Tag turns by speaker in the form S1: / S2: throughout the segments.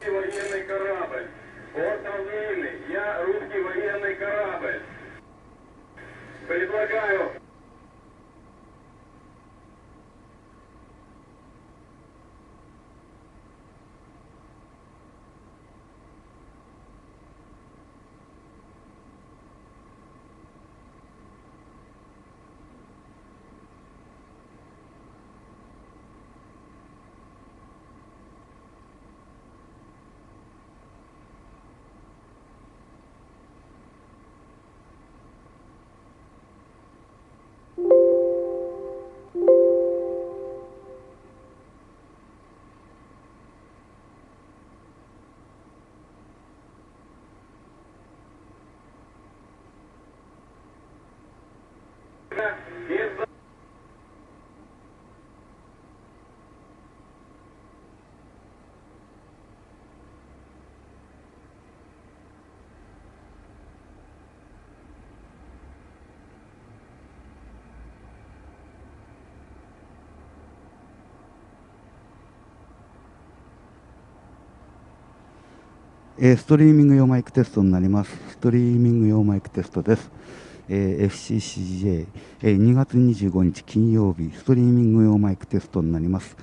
S1: Военный корабль. Отдалили. Я русский военный корабль. Предлагаю.
S2: ストリーミング用マイクテストになります。ストリーミング用マイクテストです。FCCJ、2月25日金曜日、ストリーミング用マイクテストになります。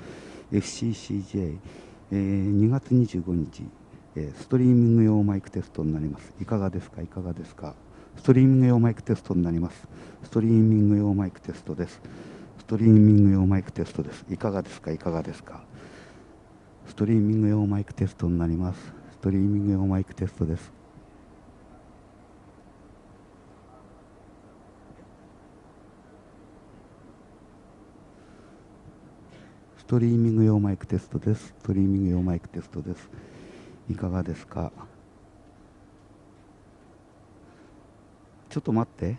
S2: FCCJ、2月25日、ストリーミング用マイクテストになります。いかがですか、いかがですか。ストリーミング用マイクテストになります。ストリーミング用マイクテストです。ストリーミング用マイクテストです。いかがですか、いかがですか。ストリーミング用マイクテストになります。ストリーミング用マイクテストです。ストリーミング用マイクテストです。ストリーミング用マイクテストです。いかがですか。ちょっと待って。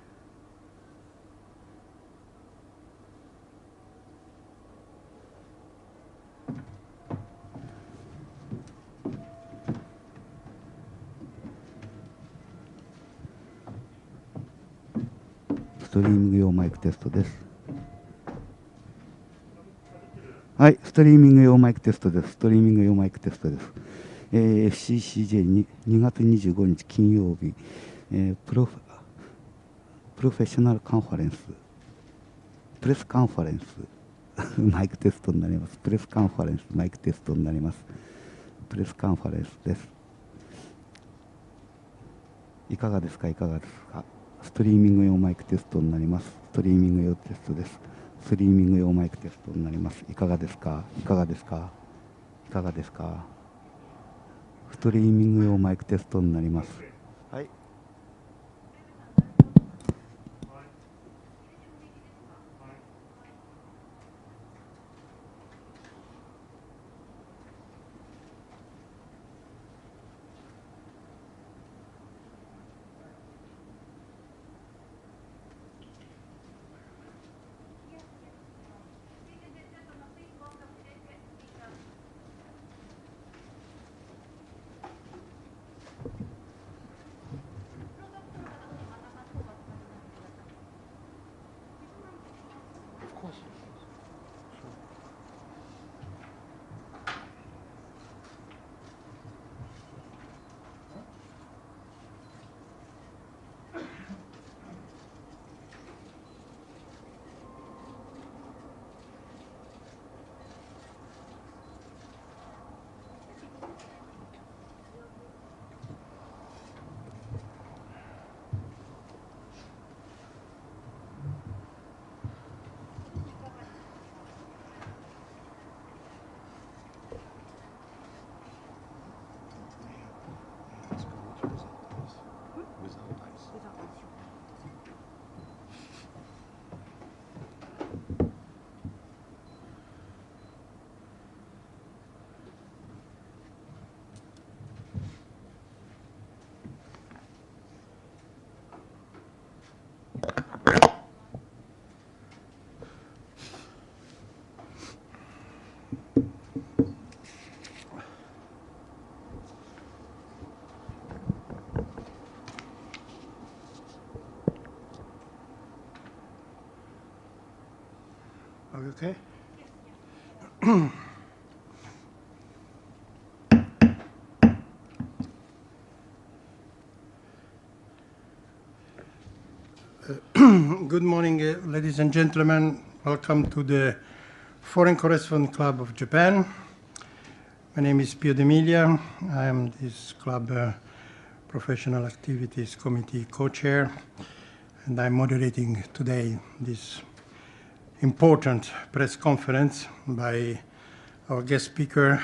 S2: ストリーミング用マイクテストです。はい、ストリーミング用マイクテストです。ストリーミング用マイクテストです。FCCJ2 月25日金曜日、プロフェッショナルカンファレンス、プレスカンファレンスマイクテストになります。プレスカンファレンスマイクテストになります。プレスカンファレンスです。いかがですか、いかがですか。ストリーミング用マイクテストになります。ストリーミング用テストです。ストリーミング用マイクテストになります。いかがですか、いかがですか、いかがですか。ストリーミング用マイクテストになります。はい。
S3: Okay. Good morning, ladies and gentlemen. Welcome to the Foreign Correspondent Club of Japan. My name is Pio D'Emilia. I am this club Professional Activities Committee co-chair, and I'm moderating today this important press conference by our guest speaker,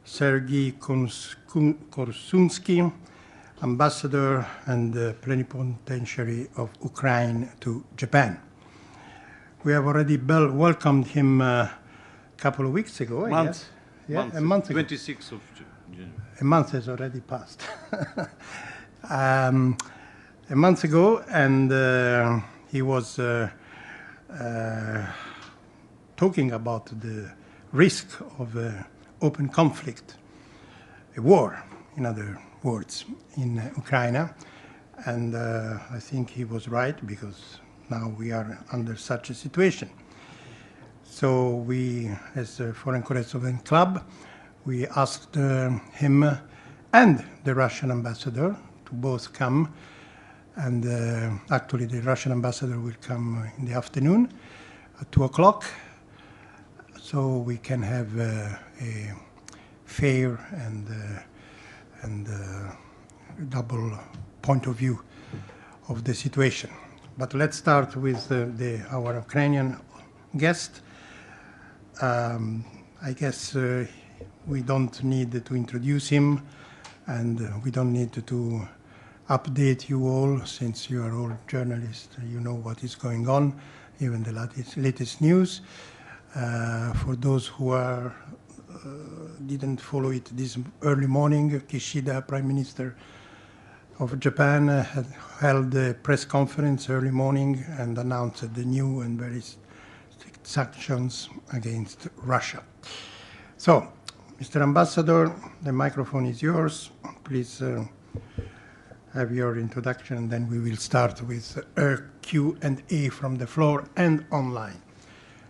S3: Sergei Korsunsky, Ambassador and Plenipotentiary of Ukraine to Japan. We have already welcomed him a couple of weeks ago, I guess. Yeah, a month ago.
S4: 26th of June.
S3: A month has already passed. A month ago, and he was talking about the risk of open conflict, a war, in other words, in Ukraine. And I think he was right, because now we are under such a situation. So we, as the Foreign Correspondent Club, we asked him and the Russian ambassador to both come. And actually the Russian ambassador will come in the afternoon at 2 o'clock, so we can have a fair and double point of view of the situation. But let's start with our Ukrainian guest. I guess we don't need to introduce him, and we don't need to update you all, since you are all journalists. You know what is going on, even the latest news. For those who didn't follow it this early morning, Kishida, Prime Minister of Japan, had held a press conference early morning and announced the new and very strict sanctions against Russia. So, Mr. Ambassador, the microphone is yours. Please have your introduction, and then we will start with a Q&A from the floor and online.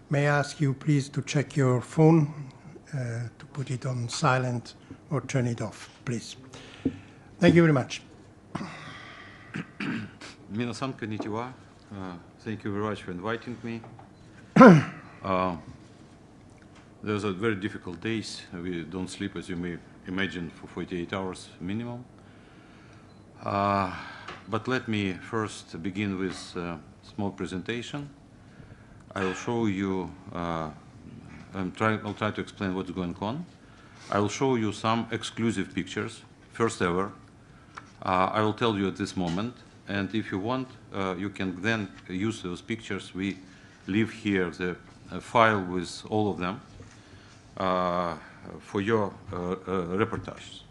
S3: May I ask you please to check your phone, to put it on silent or turn it off, please. Thank you very much.
S4: Minasan konnichiwa. Thank you very much for inviting me. Those are very difficult days. We don't sleep, as you may imagine, for 48 hours minimum. But let me first begin with a small presentation. I will show you, I'll try to explain what's going on. I will show you some exclusive pictures, first ever. I will tell you at this moment, and if you want, you can then use those pictures. We leave here the file with all of them for your reportages.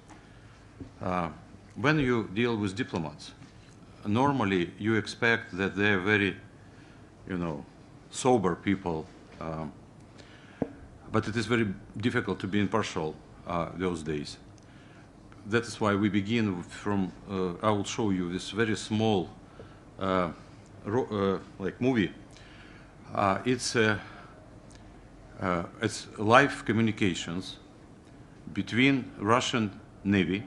S4: When you deal with diplomats, normally you expect that they're very, sober people, but it is very difficult to be impartial those days. That is why we begin from, I will show you this very small movie. It's live communications between Russian Navy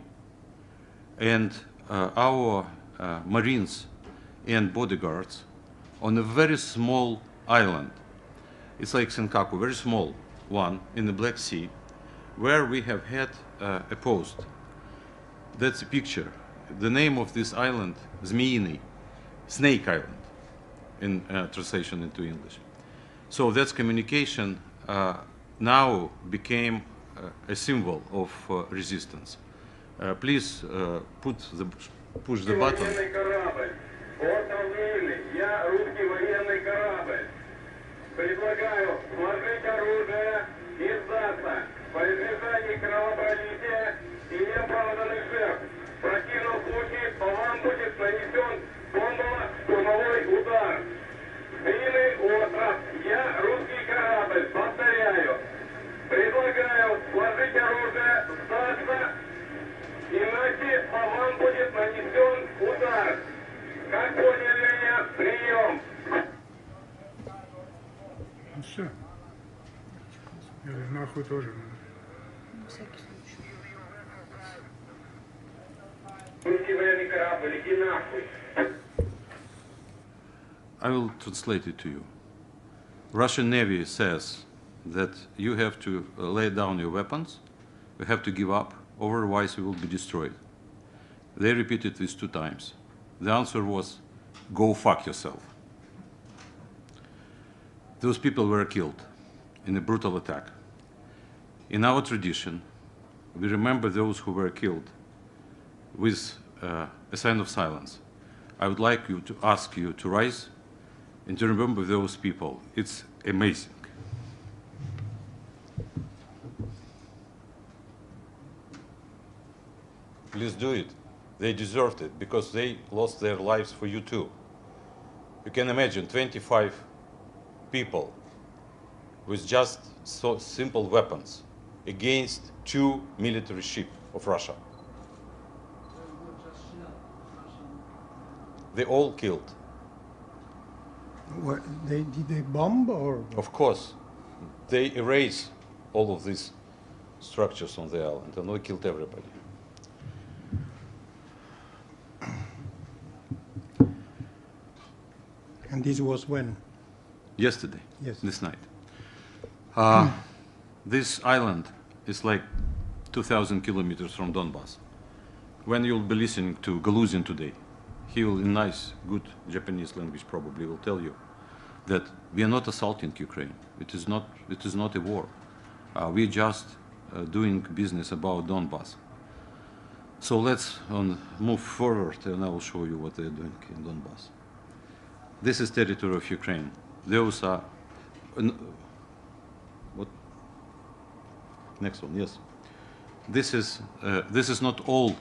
S4: and our Marines and bodyguards on a very small island. It's like Senkaku, very small one in the Black Sea, where we have had a post. That's a picture. The name of this island, Zmiyny, Snake Island, in translation into English. So that's communication now became a symbol of resistance. Please push the button.
S1: Предлагаю сложить оружие и сдаться по избежанию кровопролития и неоправданных жертв. В противном случае по вам будет нанесен бомбово-штурмовой удар. Змеиный остров. Я русский корабль. Повторяю. Предлагаю сложить оружие, сдаться, иначе по вам будет нанесен удар. Как поняли меня? Прием.
S5: Все. Или нахуй тоже надо.
S6: На всякий случай.
S1: Русский военный корабль, иди нахуй.
S4: I will translate it to you. Russian Navy says that you have to lay down your weapons, you have to give up, otherwise you will be destroyed. They repeated this 2 times. The answer was, go fuck yourself. Those people were killed in a brutal attack. In our tradition, we remember those who were killed with a sign of silence. I would like you to ask you to rise and to remember those people. It's amazing. Please do it. They deserved it because they lost their lives for you too. You can imagine 25 people with just so simple weapons against 2 military ships of Russia. They all killed.
S3: What, did they bomb or?
S4: Of course, they erased all of these structures on the island and they killed everybody.
S3: And this was when?
S4: Yesterday,
S3: Yes.
S4: this night. This island is like 2,000 kilometers from Donbass. When you'll be listening to Galuzin today, he will, in nice, good Japanese language probably, will tell you that we are not assaulting Ukraine. It is not a war. We're just doing business about Donbass. So let's move forward and I will show you what they're doing in Donbass. This is territory of Ukraine. Those are, what? Next one, yes. This is not all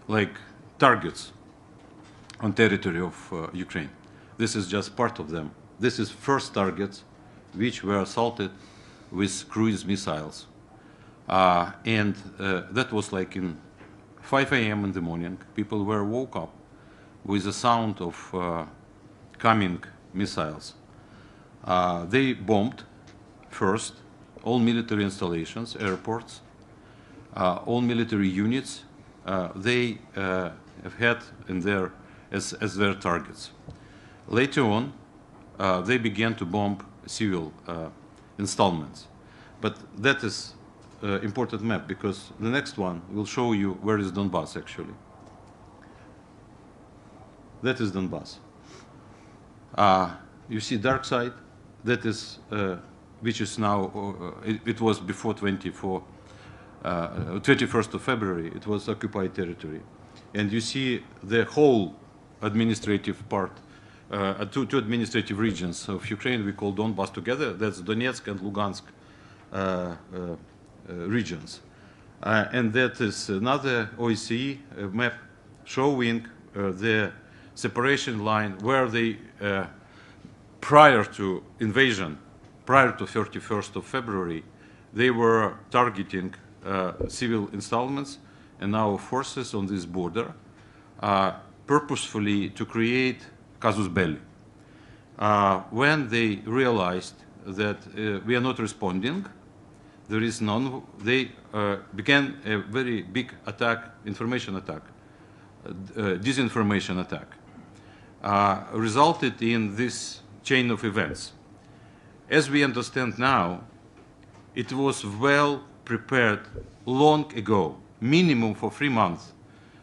S4: like targets on territory of Ukraine. This is just part of them. This is first targets which were assaulted with cruise missiles. And that was like in 5 a.m. in the morning. People were woke up with the sound of coming missiles. They bombed first all military installations, airports, all military units. They have had in their, as their targets. Later on, they began to bomb civil installments. But that is important map because the next one will show you where is Donbass actually. That is Donbass. You see dark side, that is, which is now, it was before 21st of February, it was occupied territory. And you see the whole administrative part, two administrative regions of Ukraine we call Donbass together, that's Donetsk and Lugansk regions. And that is another OSCE map showing the separation line where they, prior to invasion, prior to 31st of February, they were targeting civil installments and our forces on this border purposefully to create casus belli. When they realized that we are not responding, there is none, they began a very big attack, information attack, disinformation attack, resulted in this chain of events. As we understand now, it was well prepared long ago, minimum for 3 months.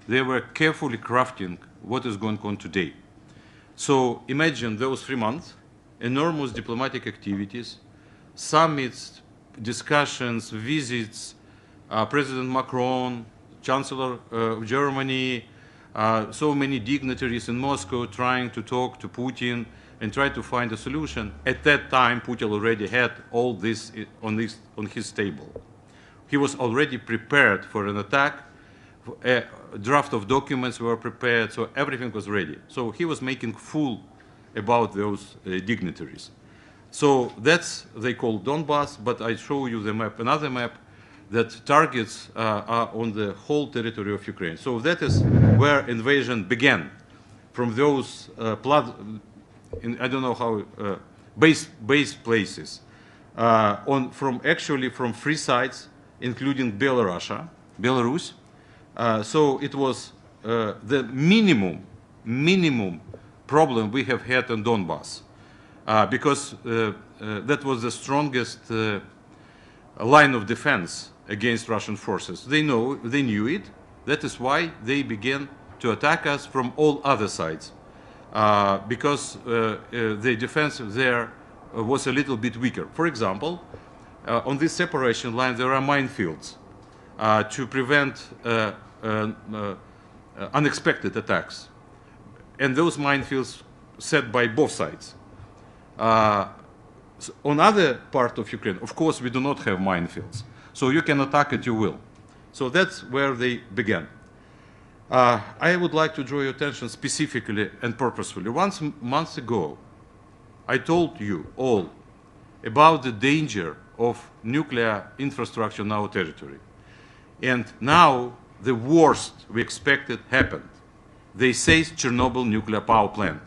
S4: They were carefully crafting what is going on today. So imagine those 3 months, enormous diplomatic activities, summits, discussions, visits, President Macron, Chancellor of Germany, so many dignitaries in Moscow trying to talk to Putin and try to find a solution. At that time, Putin already had all this on his table. He was already prepared for an attack. A draft of documents were prepared, so everything was ready. So he was making fool about those dignitaries. So that's, they call Donbass, but I show you the map, another map, that targets are on the whole territory of Ukraine. So that is where invasion began, from those I don't know how, base places, from 3 sides, including Belarus. So it was the minimum problem we have had in Donbass, because that was the strongest line of defense against Russian forces. They knew it. That is why they began to attack us from all other sides, because the defense there was a little bit weaker. For example, on this separation line there are minefields to prevent unexpected attacks, and those minefields set by both sides. On other part of Ukraine, of course, we do not have minefields, so you can attack at your will. So that's where they began. I would like to draw your attention specifically and purposefully. Months ago, I told you all about the danger of nuclear infrastructure in our territory. And now the worst we expected happened. They seized Chernobyl nuclear power plant.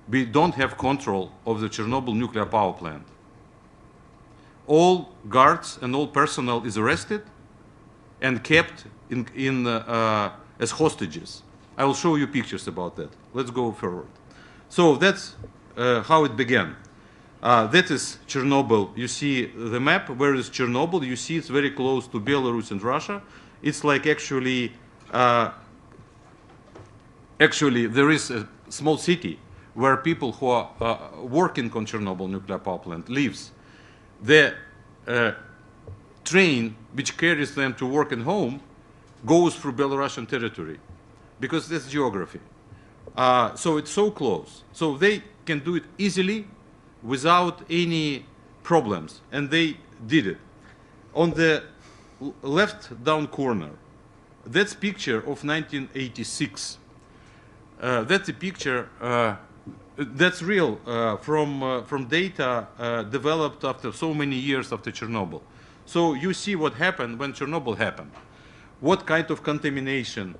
S4: We don't have control of the Chernobyl nuclear power plant. All guards and all personnel is arrested and kept as hostages. I will show you pictures about that. Let's go forward. So that's how it began. That is Chernobyl. You see the map. Where is Chernobyl? You see it's very close to Belarus and Russia. It's like actually there is a small city where people who are working on Chernobyl nuclear power plant lives. The train which carries them to work and home goes through Belarusian territory, because that's geography. So it's so close. So they can do it easily without any problems, and they did it. On the left down corner, that's picture of 1986. That's a picture that's real from data developed after so many years after Chernobyl. So you see what happened when Chernobyl happened. What kind of contamination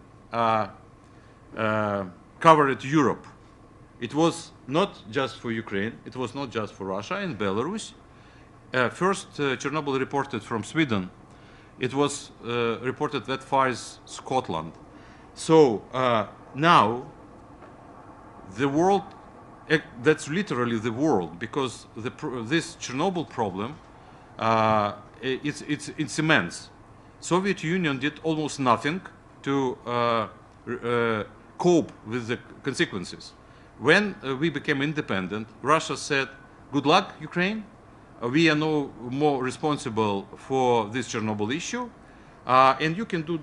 S4: covered Europe. It was not just for Ukraine, it was not just for Russia and Belarus. First, Chernobyl reported from Sweden. It was reported that far as Scotland. So now, the world, that's literally the world, because this Chernobyl problem, it's immense. Soviet Union did almost nothing to cope with the consequences. When we became independent, Russia said, good luck, Ukraine. We are no more responsible for this Chernobyl issue, and you can do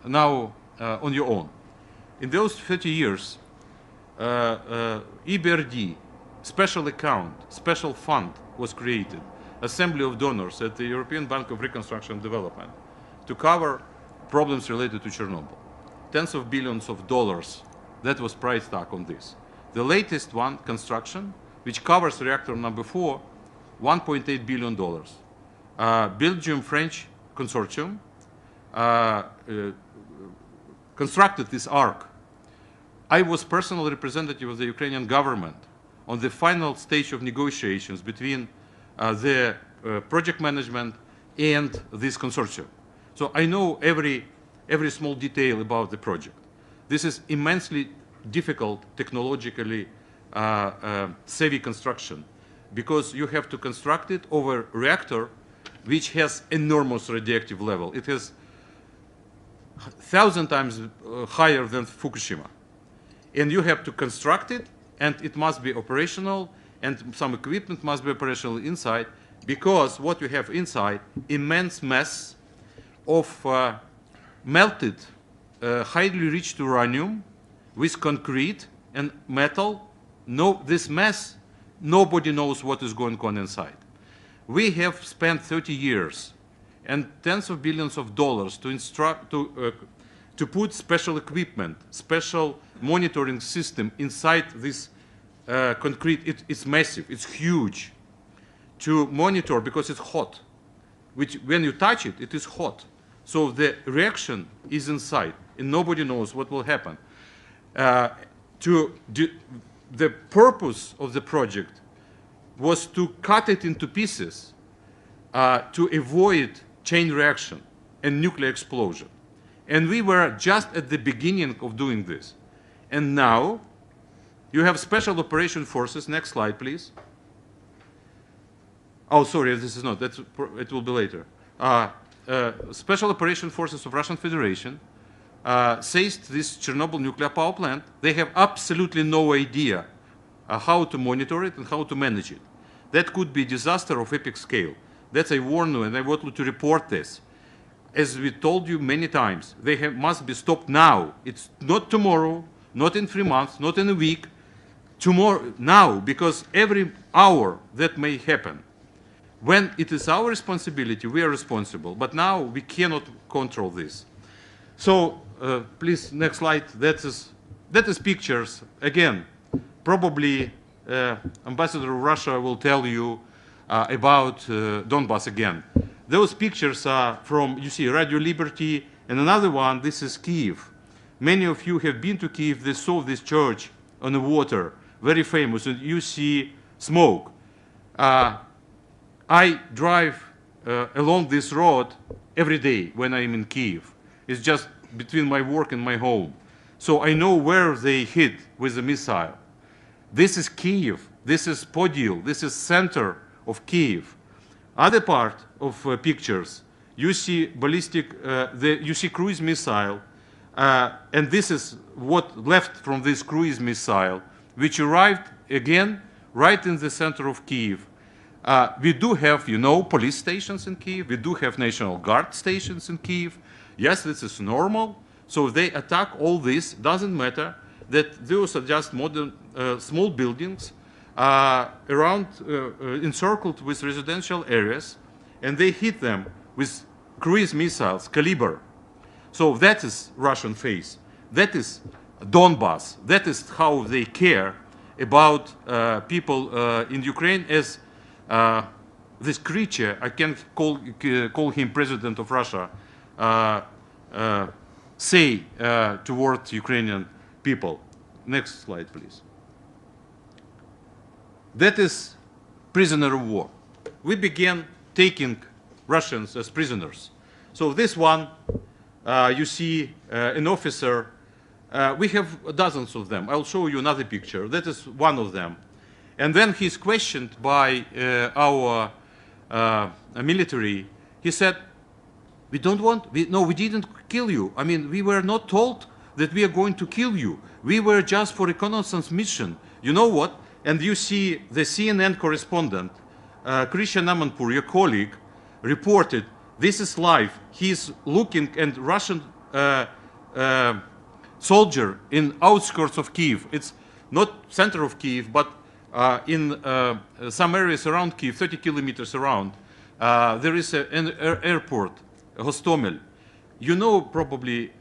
S4: now on your own. In those 30 years, EBRD, special account, special fund was created, assembly of donors at the European Bank of Reconstruction and Development to cover problems related to Chernobyl. Tens of billions of dollars, that was price tag on this. The latest one, construction, which covers reactor number 4, $1.8 billion. Belgium-French consortium constructed this arc. I was personal representative of the Ukrainian government on the final stage of negotiations between the project management and this consortium. So I know every small detail about the project. This is immensely difficult, technologically savvy construction, because you have to construct it over a reactor which has enormous radioactive level. It has 1,000 times higher than Fukushima. And you have to construct it, and it must be operational, and some equipment must be operational inside, because what you have inside, immense mass of melted, highly enriched uranium with concrete and metal. This mass, nobody knows what is going on inside. We have spent 30 years and tens of billions of dollars to put special equipment, special monitoring system inside this concrete. It's massive, it's huge, to monitor, because it's hot. When you touch it, it is hot. So the reaction is inside, and nobody knows what will happen. The purpose of the project was to cut it into pieces to avoid chain reaction and nuclear explosion. And we were just at the beginning of doing this. And now you have special operation forces. Next slide, please. Oh, sorry, this is not. It will be later. Special operation forces of Russian Federation seized this Chernobyl nuclear power plant. They have absolutely no idea how to monitor it and how to manage it. That could be a disaster of epic scale. That's I warn you, and I want you to report this. As we told you many times, they must be stopped now. It's not tomorrow, not in 3 months, not in a week. Tomorrow, now, because every hour that may happen. When it is our responsibility, we are responsible. But now we cannot control this. So, please, next slide. That is pictures. Again, probably Ambassador of Russia will tell you about Donbass again. Those pictures are from, you see, Radio Liberty, and another one, this is Kiev. Many of you have been to Kiev. They saw this church on the water, very famous, and you see smoke. I drive along this road every day when I'm in Kiev. It's just between my work and my home. So I know where they hit with the missile. This is Kiev. This is Podil. This is center of Kiev. Other part of pictures, you see ballistic, you see cruise missile, and this is what left from this cruise missile, which arrived again right in the center of Kiev. We do have, you know, police stations in Kiev. We do have National Guard stations in Kiev. Yes, this is normal. So if they attack all this, doesn't matter that those are just modern small buildings around, encircled with residential areas, and they hit them with cruise missiles, caliber. So that is Russian face. That is Donbass. That is how they care about people in Ukraine as this creature, I can't call him president of Russia, say towards Ukrainian people. Next slide, please. That is prisoner of war. We began taking Russians as prisoners. So this one, you see an officer. We have dozens of them. I'll show you another picture. That is one of them. And then he's questioned by our military. He said, we didn't kill you. I mean, we were not told that we are going to kill you. We were just for reconnaissance mission. You know what? And you see the CNN correspondent, Christian Amanpour, your colleague, reported, this is live. He's looking at Russian soldier in outskirts of Kiev. It's not center of Kiev, but in some areas around Kiev, 30 kilometers around, there is an airport, Hostomel. You know probably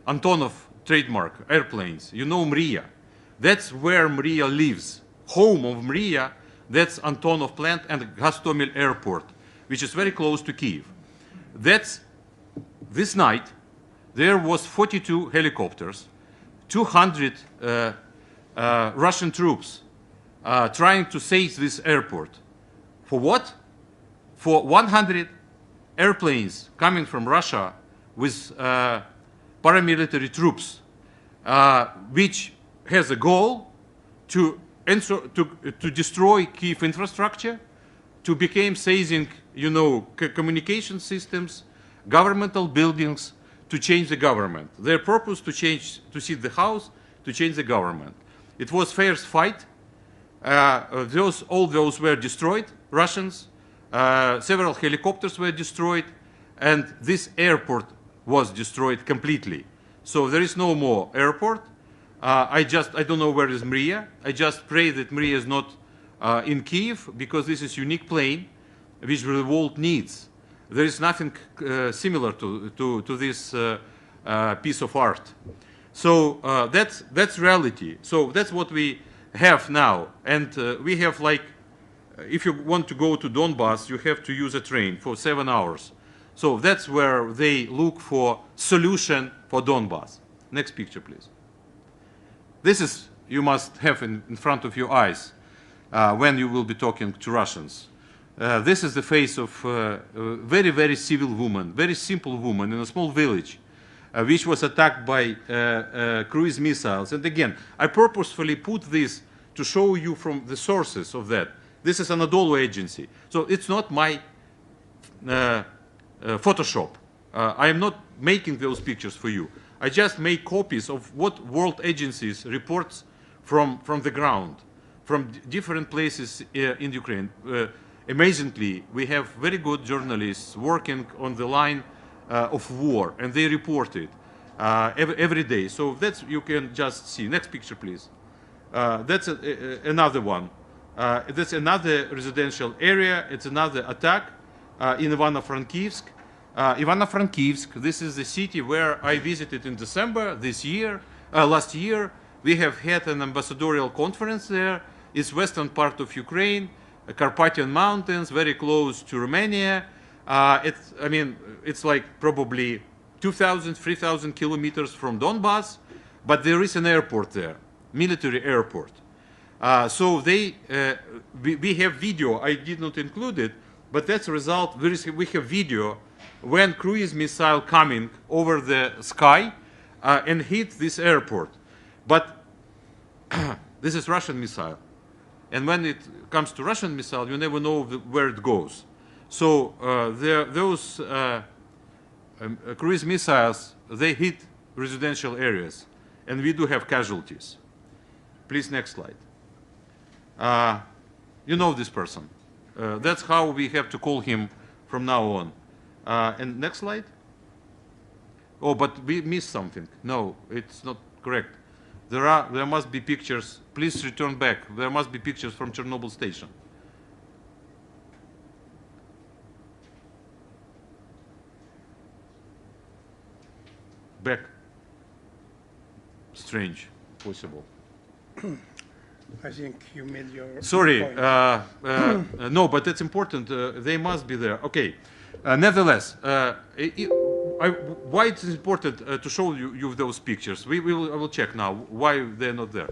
S4: Antonov trademark, airplanes. You know Mriya. That's where Mriya lives. Home of Mriya, that's Antonov plant and Hostomel airport, which is very close to Kiev. That's this night, there was 42 helicopters, 200 Russian troops trying to seize this airport. For what? For 100 airplanes coming from Russia with paramilitary troops, which has a goal to destroy Kiev infrastructure, to become seizing, you know, communication systems, governmental buildings, to change the government. Their purpose to seat the house, to change the government. It was fierce fight. All those were destroyed, Russians. Several helicopters were destroyed, and this airport was destroyed completely. So there is no more airport. I don't know where is Mriya. I just pray that Mriya is not in Kiev, because this is unique plane which the world needs. There is nothing similar to this piece of art. So that's reality. So that's what we have now. And we have, like, if you want to go to Donbass, you have to use a train for 7 hours. So that's where they look for solution for Donbass. Next picture, please. This is, you must have in front of your eyes when you will be talking to Russians. This is the face of a very, very civil woman, very simple woman in a small village. which was attacked by cruise missiles. And again, I purposefully put this to show you from the sources of that. This is an Anadolu agency. So it's not my Photoshop. I am not making those pictures for you. I just make copies of what world agencies reports from the ground, from different places in Ukraine. Amazingly, we have very good journalists working on the line of war, and they report it every day. So that's, you can just see. Next picture, please. That's another one. That's another residential area. It's another attack in Ivano-Frankivsk. Ivano-Frankivsk, this is the city where I visited in December this year, last year. We have had an ambassadorial conference there. It's western part of Ukraine, Carpathian Mountains, very close to Romania. It's like probably 2,000, 3,000 kilometers from Donbass, but there is an airport there, military airport. So we have video. I did not include it, but that's a result. We have video when cruise missile coming over the sky and hit this airport. But this is Russian missile. And when it comes to Russian missile, you never know where it goes. So those cruise missiles, they hit residential areas. And we do have casualties. Please, next slide. You know this person. That's how we have to call him from now on. And next slide. Oh, but we missed something. No, it's not correct. There must be pictures. Please return back. There must be pictures from Chernobyl station. Back. Strange. Possible.
S3: I think you made your
S4: Sorry,
S3: point.
S4: no, but it's important. They must be there. Okay. Nevertheless, why it's important to show you those pictures? I will check now why they're not there.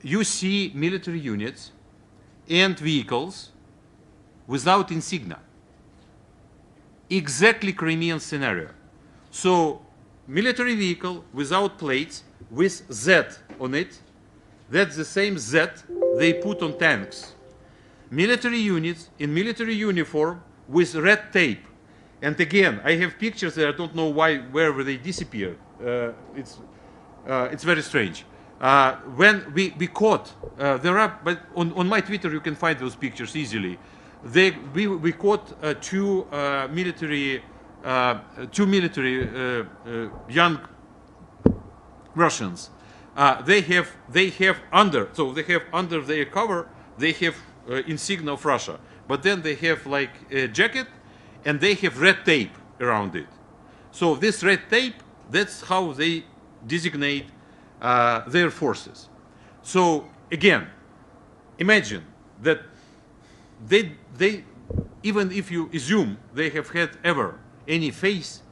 S4: You see military units and vehicles without insignia. Exactly Crimean scenario. So, military vehicle without plates with Z on it. That's the same Z they put on tanks. Military units in military uniform with red tape. And again, I have pictures there. I don't know where they disappeared. It's very strange. When we caught, but on my Twitter you can find those pictures easily. We caught two military young Russians. They have under their cover, they have insignia of Russia, but then they have like a jacket, and they have red tape around it. So this red tape, that's how they designate their forces. So again, imagine that they even if you assume they have had ever any face,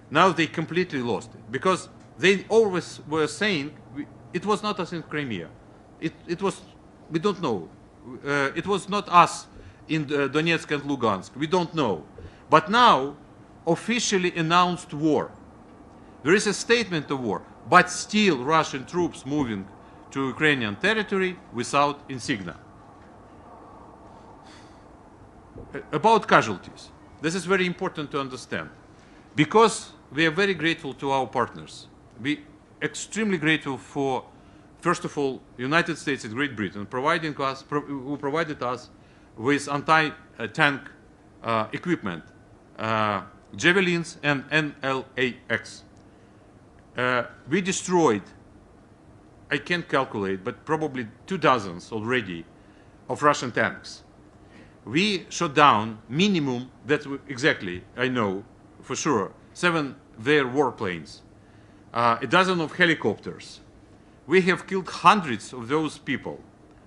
S4: now they completely lost it, because they always were saying it was not us in Crimea. It was, we don't know. It was not us in Donetsk and Lugansk. We don't know. But now, officially announced war. There is a statement of war, but still Russian troops moving to Ukrainian territory without insignia. About casualties. This is very important to understand, because we are very grateful to our partners. We extremely grateful for, first of all, United States and Great Britain who provided us with anti-tank equipment, javelins and NLAX. We destroyed, I can't calculate, but probably 2 dozens already of Russian tanks. We shot down minimum, that's exactly, I know for sure, 7 their warplanes. A dozen of helicopters. We have killed hundreds of those people.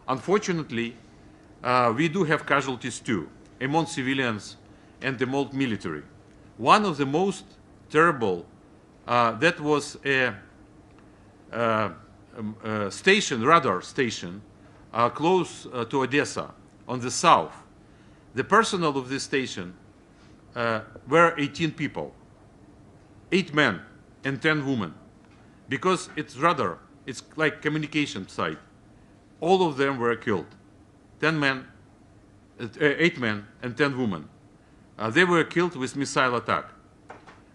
S4: Unfortunately, we do have casualties too, among civilians and among military. One of the most terrible, that was a station, radar station, close to Odessa, on the south. The personnel of this station were 18 people, 8 men and 10 women, because it's like communication site. All of them were killed. 8 men and 10 women. They were killed with missile attack.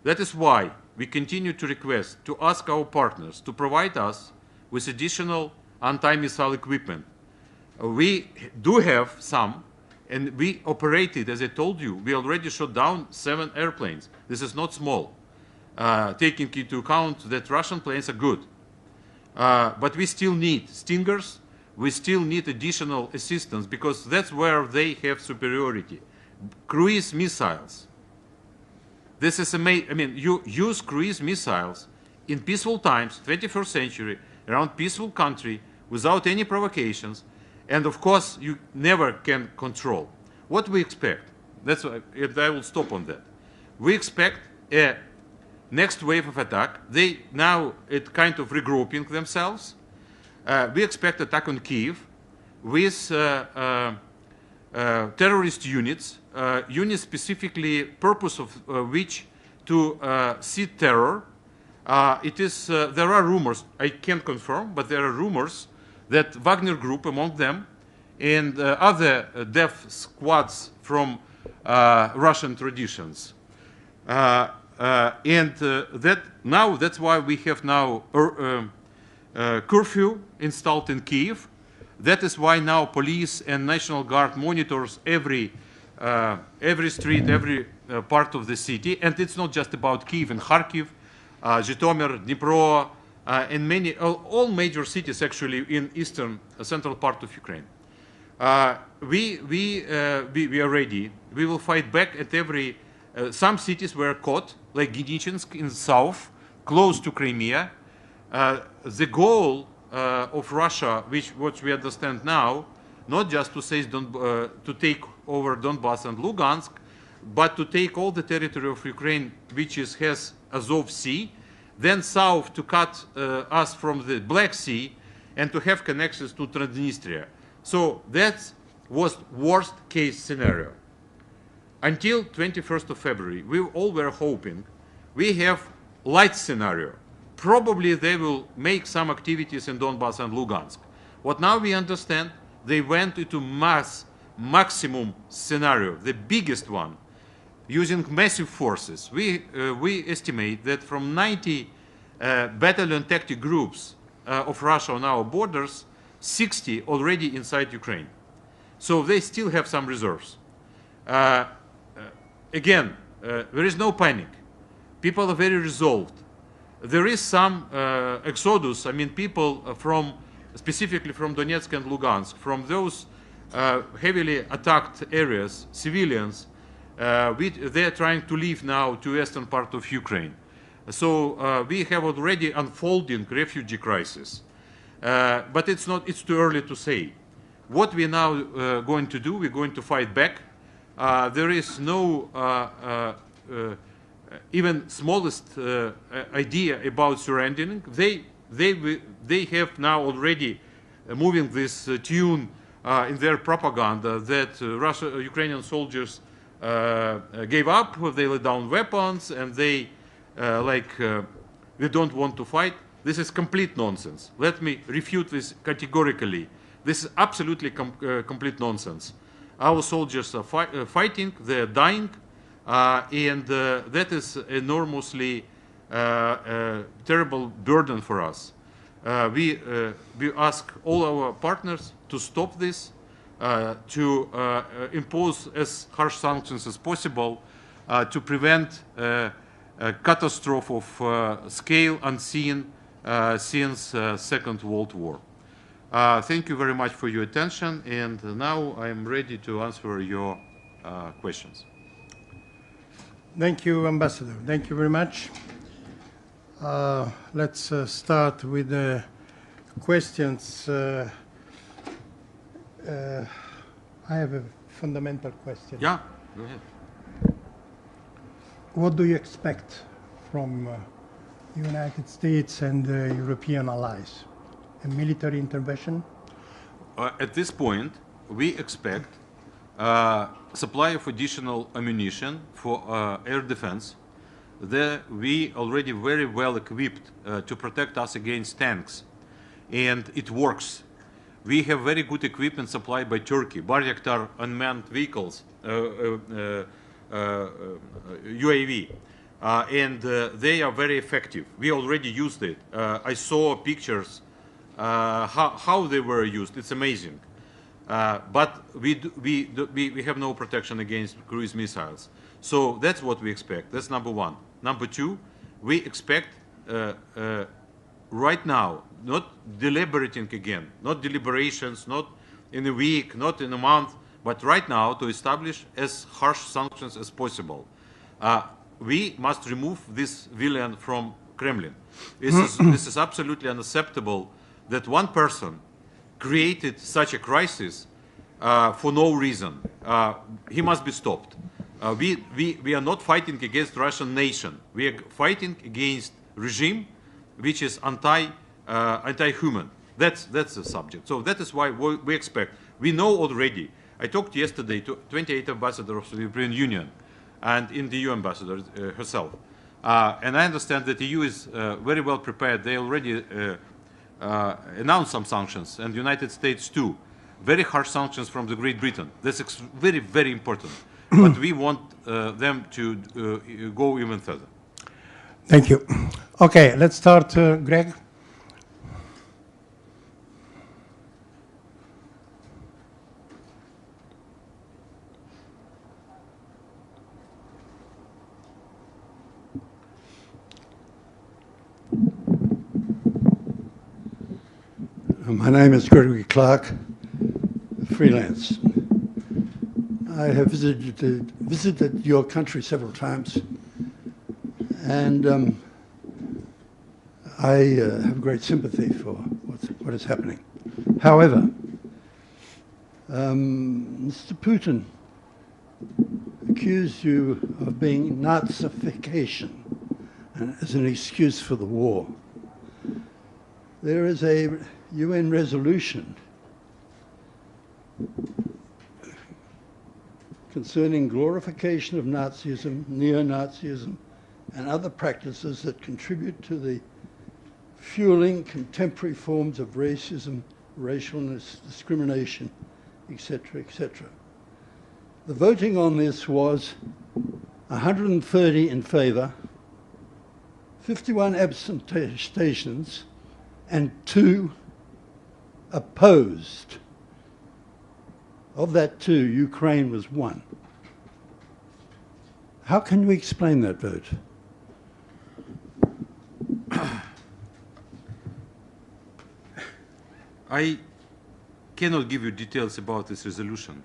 S4: That is why we continue to request to ask our partners to provide us with additional anti-missile equipment. We do have some, and we operated, as I told you, we already shot down 7 airplanes. This is not small, taking into account that Russian planes are good. But we still need Stingers, we still need additional assistance, because that's where they have superiority. Cruise missiles. This is amazing. I mean, you use cruise missiles in peaceful times, 21st century, around peaceful country, without any provocations, and of course, you never can control. What we expect, that's why I will stop on that. We expect a next wave of attack. They now kind of regrouping themselves. We expect attack on Kiev with terrorist units, units specifically purpose of which to seed terror. There are rumors, I can't confirm, but there are rumors that Wagner Group among them and other death squads from Russian traditions. That's why we have now curfew installed in Kiev. That is why now police and National Guard monitors every street, every part of the city. And it's not just about Kiev and Kharkiv, Zhytomyr, Dnipro, and all major cities actually in eastern, central part of Ukraine. We are ready. We will fight back at every. Some cities were caught, like Gidichinsk in the south, close to Crimea. The goal of Russia, what we understand now, not just to say to take over Donbass and Lugansk, but to take all the territory of Ukraine, which has Azov Sea, then south to cut us from the Black Sea, and to have connections to Transnistria. So that was worst case scenario. Until 21st of February, we all were hoping we have light scenario. Probably they will make some activities in Donbass and Lugansk. What now we understand, they went into maximum scenario, the biggest one, using massive forces. We estimate that from 90 battalion tactic groups of Russia on our borders, 60 already inside Ukraine. So they still have some reserves. Again, there is no panic. People are very resolved. There is some exodus. I mean, people specifically from Donetsk and Lugansk, from those heavily attacked areas, civilians, they are trying to leave now to eastern part of Ukraine. So we have already unfolding refugee crisis. But it's too early to say. What we're now going to do, we're going to fight back. There is no even smallest idea about surrendering. They have now already moving this tune in their propaganda that Ukrainian soldiers gave up, they laid down weapons, and they we don't want to fight. This is complete nonsense. Let me refute this categorically. This is absolutely complete nonsense. Our soldiers are fighting, they're dying, and that is enormously terrible burden for us. We ask all our partners to stop this, to impose as harsh sanctions as possible, to prevent a catastrophe of scale unseen since Second World War. Thank you very much for your attention, and now I am ready to answer your questions.
S3: Thank you, Ambassador. Thank you very much. Let's start with the questions. I have a fundamental question.
S4: Yeah, go ahead.
S3: What do you expect from the United States and the European allies? A military intervention?
S4: At this point, we expect supply of additional ammunition for air defense. we already very well equipped to protect us against tanks, and it works. We have very good equipment supplied by Turkey, Bayraktar unmanned vehicles, UAV, and they are very effective. We already used it. I saw pictures how they were used. It's amazing. But we have no protection against cruise missiles. So that's what we expect. That's number one. Number two, we expect right now, not deliberating again, not deliberations, not in a week, not in a month, but right now to establish as harsh sanctions as possible. We must remove this villain from Kremlin. This is absolutely unacceptable that one person created such a crisis for no reason. He must be stopped. We are not fighting against Russian nation. We are fighting against regime which is anti-human. That's the subject. So that is why we expect. We know already. I talked yesterday to 28 ambassadors of the European Union and in the EU ambassador herself. And I understand that the EU is very well prepared. They already announced some sanctions, and the United States too. Very harsh sanctions from the Great Britain. That's very, very important. But we want them to go even further.
S3: Thank you. Okay, let's start, Greg.
S7: My name is Gregory Clark, freelance. I have visited your country several times, and I have great sympathy for what is happening. However, Mr. Putin accused you of being Nazification as an excuse for the war. There is a UN resolution concerning glorification of Nazism, neo-Nazism, and other practices that contribute to the fueling contemporary forms of racism, racial discrimination, etc., etc. The voting on this was 130 in favor, 51 abstentions, and 2 opposed. Of that 2, Ukraine was 1. How can we explain that vote?
S4: I cannot give you details about this resolution.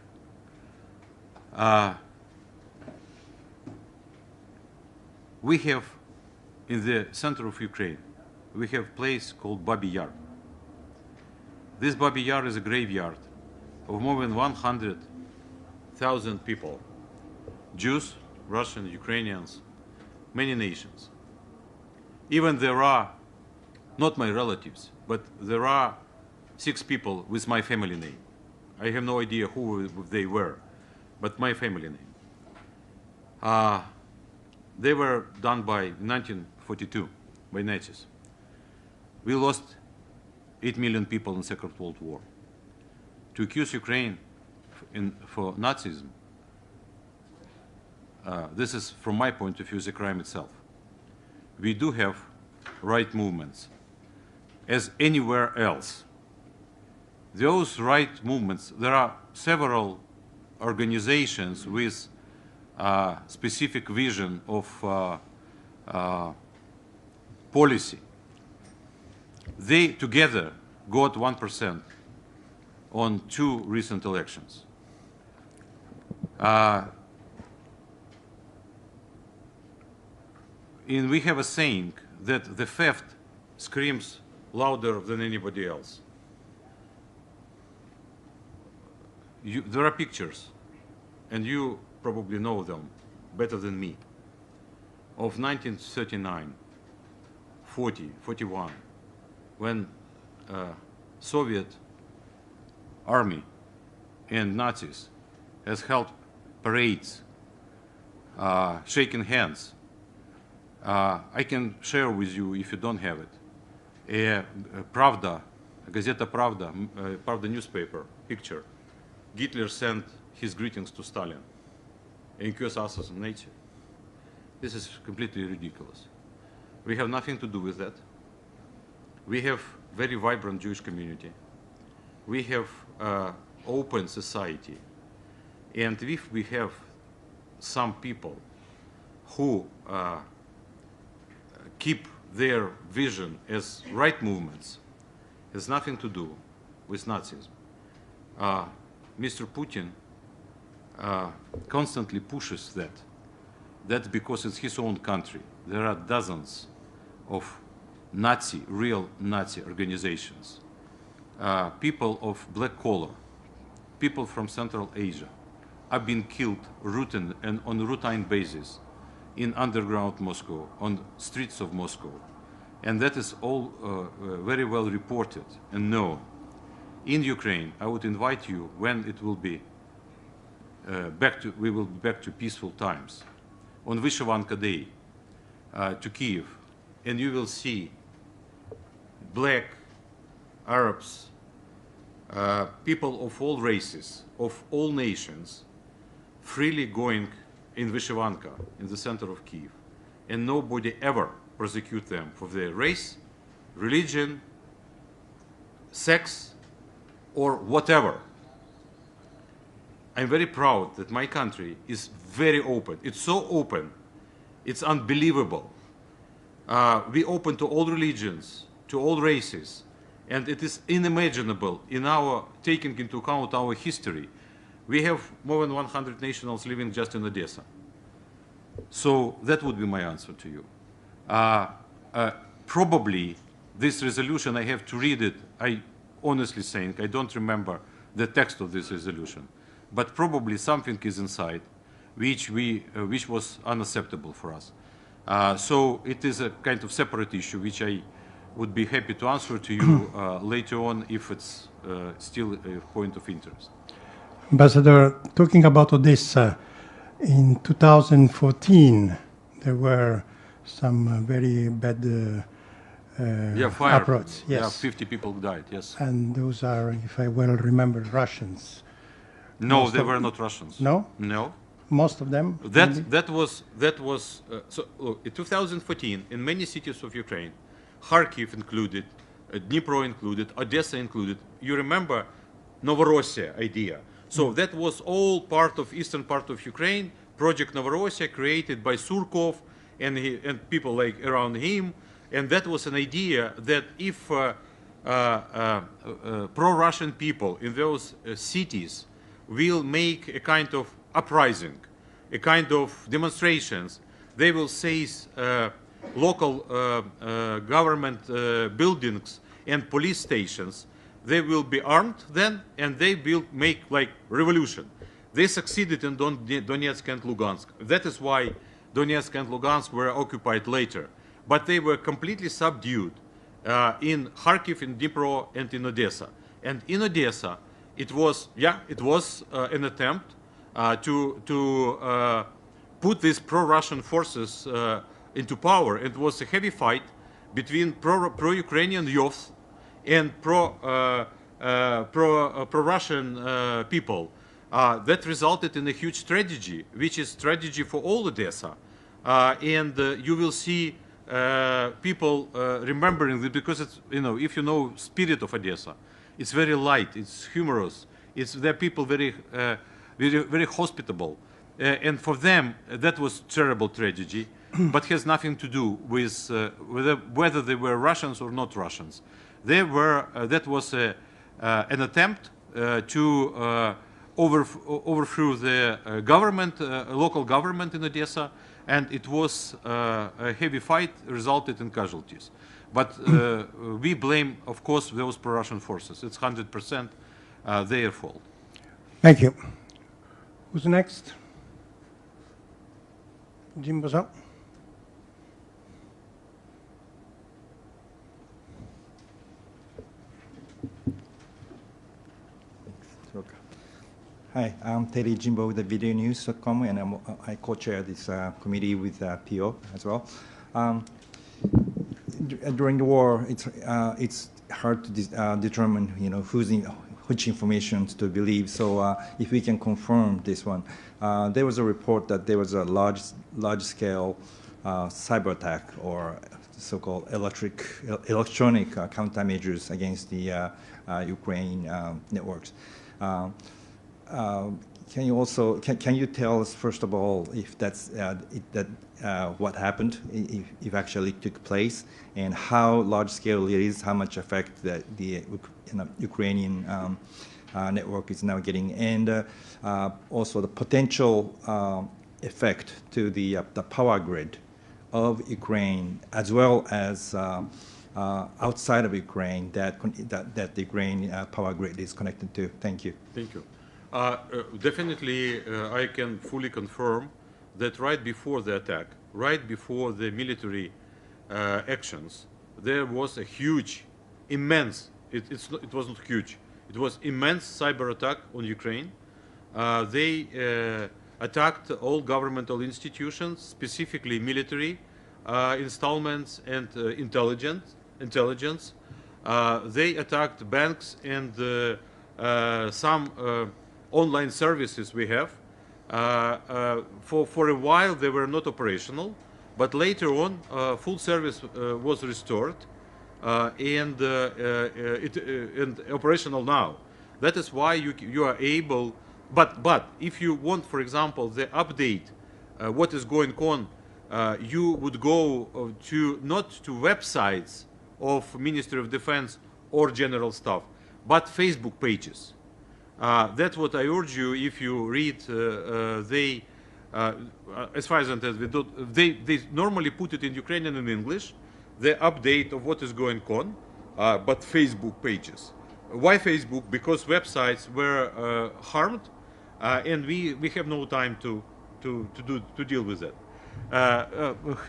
S4: We have, in the center of Ukraine, we have a place called Babi Yar. This Babi Yar is a graveyard of more than 100,000 people, Jews, Russians, Ukrainians, many nations. Even there are, not my relatives, but there are 6 people with my family name. I have no idea who they were, but my family name. They were done by 1942 by Nazis. We lost 8 million people in the Second World War. To accuse Ukraine for Nazism, this is, from my point of view, the crime itself. We do have right movements, as anywhere else. Those right movements, there are several organizations with specific vision of policy. They together got 1% on 2 recent elections. And we have a saying that the theft screams louder than anybody else. There are pictures, and you probably know them better than me, of 1939, 40, 41, when Soviet army and Nazis has held parades, shaking hands, I can share with you, if you don't have it, Pravda, Gazeta Pravda, Pravda newspaper picture. Hitler sent his greetings to Stalin and accused us as Nazi. This is completely ridiculous. We have nothing to do with that. We have very vibrant Jewish community. We have open society. And if we have some people who keep their vision as right movements, has nothing to do with Nazism. Mr. Putin constantly pushes that. That's because it's his own country. There are dozens of real Nazi organizations. People of black collar, people from Central Asia are being killed on a routine basis in underground Moscow, on streets of Moscow. And that is all very well reported and known. In Ukraine, I would invite you, when it will be we will be back to peaceful times, on Vyshyvanka Day, to Kyiv, and you will see black, Arabs, people of all races, of all nations, freely going in Vyshyvanka, in the center of Kyiv, and nobody ever prosecute them for their race, religion, sex, or whatever. I'm very proud that my country is very open. It's so open, it's unbelievable. We open to all religions, to all races, and it is unimaginable in our taking into account our history. We have more than 100 nationals living just in Odessa. So that would be my answer to you. Probably this resolution, I have to read it. I honestly saying, I don't remember the text of this resolution, but probably something is inside which was unacceptable for us. So it is a kind of separate issue which I would be happy to answer to you later on if it's still a point of interest.
S3: Ambassador, talking about Odessa, in 2014 there were some very bad
S4: fire.
S3: approach. Yes.
S4: Yeah, 50 people died, yes.
S3: And those are, if I well remember, Russians.
S4: No, they were not Russians.
S3: No?
S4: No.
S3: Most of them?
S4: That was so look, in 2014 in many cities of Ukraine, Kharkiv included, Dnipro included, Odessa included. You remember Novorossiya idea. So that was all part of eastern part of Ukraine, Project Novorossiya, created by Surkov and people like around him. And that was an idea that if pro-Russian people in those cities will make a kind of uprising, a kind of demonstrations, they will seize local government buildings and police stations. They will be armed then, and they will make like revolution. They succeeded in Donetsk and Lugansk. That is why Donetsk and Lugansk were occupied later. But they were completely subdued in Kharkiv, in Dnipro, and in Odessa. And in Odessa, it was an attempt to put these pro-Russian forces into power. It was a heavy fight between pro-Ukrainian youth and pro-Russian people. That resulted in a huge tragedy, which is tragedy for all Odessa. And you will see people remembering it because it's, if you know spirit of Odessa, it's very light, it's humorous, they're people very hospitable. And for them, that was terrible tragedy, but has nothing to do with whether they were Russians or not Russians. That was an attempt to overthrow the government, local government in Odessa, and it was a heavy fight, resulted in casualties. But we blame, of course, those pro-Russian forces. It's 100% their fault.
S3: Thank you. Who's next? Jimbo-san.
S8: Hi, I'm Terry Jimbo with the videonews.com, and I co-chair this committee with PO as well. During the war, it's hard to determine, which information to believe. So if we can confirm this one, there was a report that there was a large-scale cyber attack or so-called electronic countermeasures against the Ukraine networks. Can you also can you tell us first of all if that's what happened, if actually took place, and how large scale it is, how much effect that the Ukrainian network is now getting, and also the potential effect to the power grid of Ukraine, as well as outside of Ukraine that the Ukraine power grid is connected to. Thank you.
S4: Thank you. Definitely, I can fully confirm that right before the attack, right before the military actions, there was a huge, immense, it was not huge, it was immense cyber attack on Ukraine. They attacked all governmental institutions, specifically military installments and intelligence. They attacked banks and some online services we have. For a while they were not operational, but later on full service was restored and operational now. That is why you are able, but if you want, for example, the update, what is going on, you would go not to websites of Ministry of Defense or General Staff, but Facebook pages. That's what I urge you. If you read, as far as I understand, they normally put it in Ukrainian and English, the update of what is going on, but Facebook pages. Why Facebook? Because websites were harmed, and we have no time to deal with that.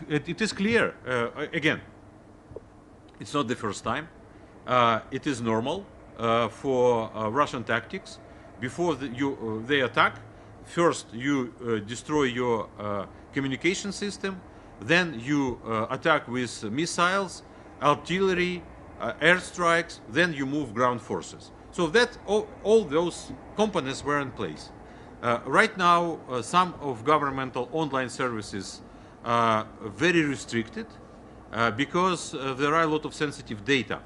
S4: It is clear. Again, it's not the first time. It is normal. For Russian tactics. Before they attack, first you destroy your communication system, then you attack with missiles, artillery, airstrikes, then you move ground forces. So that all those components were in place. Right now, some of governmental online services are very restricted because there are a lot of sensitive data.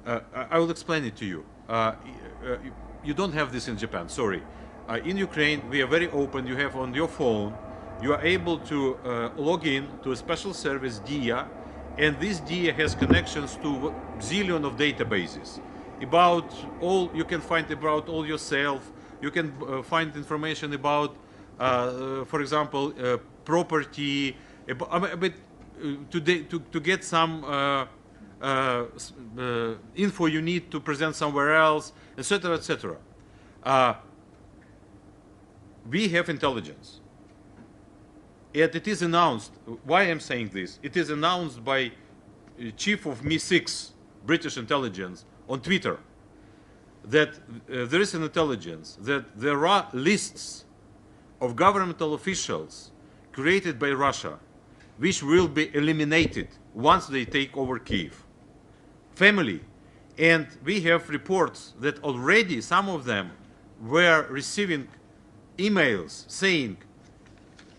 S4: I will explain it to you. You don't have this in Japan, sorry. In Ukraine, we are very open. You have on your phone, you are able to log in to a special service, DIA, and this DIA has connections to zillion of databases. About all, you can find about all yourself. You can find information about, for example, property, to get some info you need to present somewhere else, etc., etc. We have intelligence, and it is announced. Why I'm saying this? It is announced by Chief of MI6, British intelligence, on Twitter, that there is an intelligence that there are lists of governmental officials created by Russia, which will be eliminated once they take over Kyiv. Family, and we have reports that already some of them were receiving emails saying,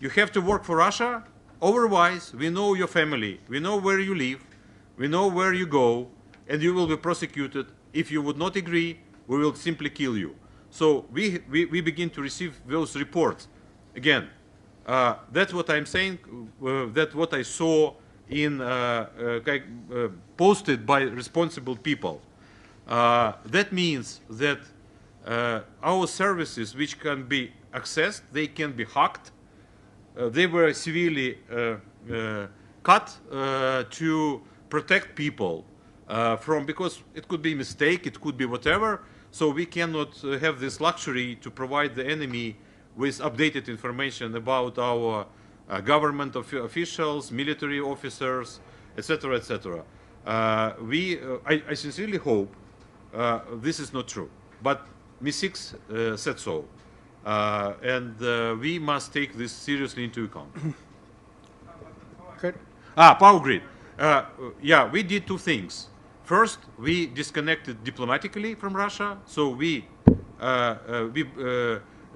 S4: you have to work for Russia, otherwise we know your family, we know where you live, we know where you go, and you will be prosecuted. If you would not agree, we will simply kill you. So we begin to receive those reports. Again, that's what I'm saying, that's what I saw in posted by responsible people. That means that our services, which can be accessed, they can be hacked. They were severely cut to protect people from, because it could be a mistake, it could be whatever. So we cannot have this luxury to provide the enemy with updated information about our government officials, military officers, etc., etc. I sincerely hope this is not true, but MI6 said so, and we must take this seriously into account.
S5: Good.
S4: Power grid. Yeah, we did two things. First, we disconnected diplomatically from Russia, so we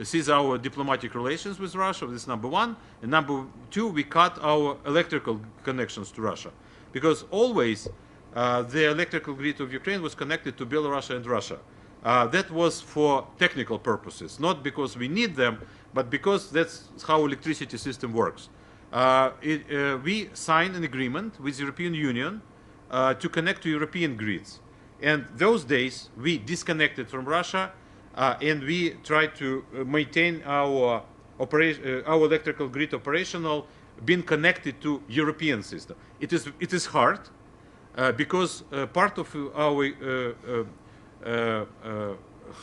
S4: cease our diplomatic relations with Russia. This is number one. And number two, we cut our electrical connections to Russia, because always the electrical grid of Ukraine was connected to Belarus and Russia. That was for technical purposes, not because we need them, but because that's how electricity system works. We signed an agreement with the European Union to connect to European grids. And those days, we disconnected from Russia, and we tried to maintain our electrical grid operational, being connected to European system. It is hard, because part of our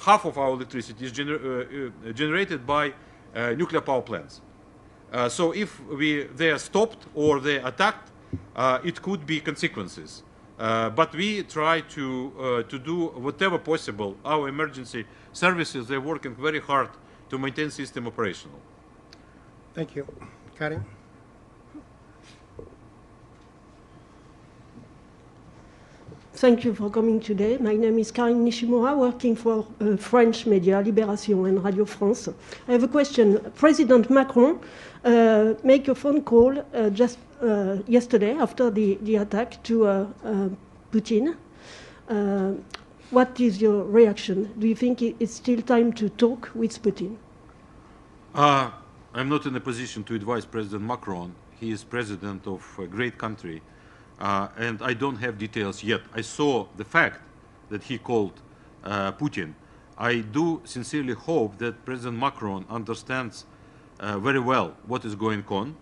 S4: half of our electricity is generated by nuclear power plants. So if they are stopped or they are attacked, it could be consequences. But we try to do whatever possible. Our emergency services, they're working very hard to maintain system operational.
S3: Thank you. Karin?
S6: Thank you for coming today. My name is Karine Nishimura, working for French media, Libération and Radio France. I have a question. President Macron made a phone call just yesterday after the attack to Putin. What is your reaction? Do you think it's still time to talk with Putin?
S4: I'm not in a position to advise President Macron. He is president of a great country. And I don't have details yet. I saw the fact that he called Putin. I do sincerely hope that President Macron understands very well what is going on.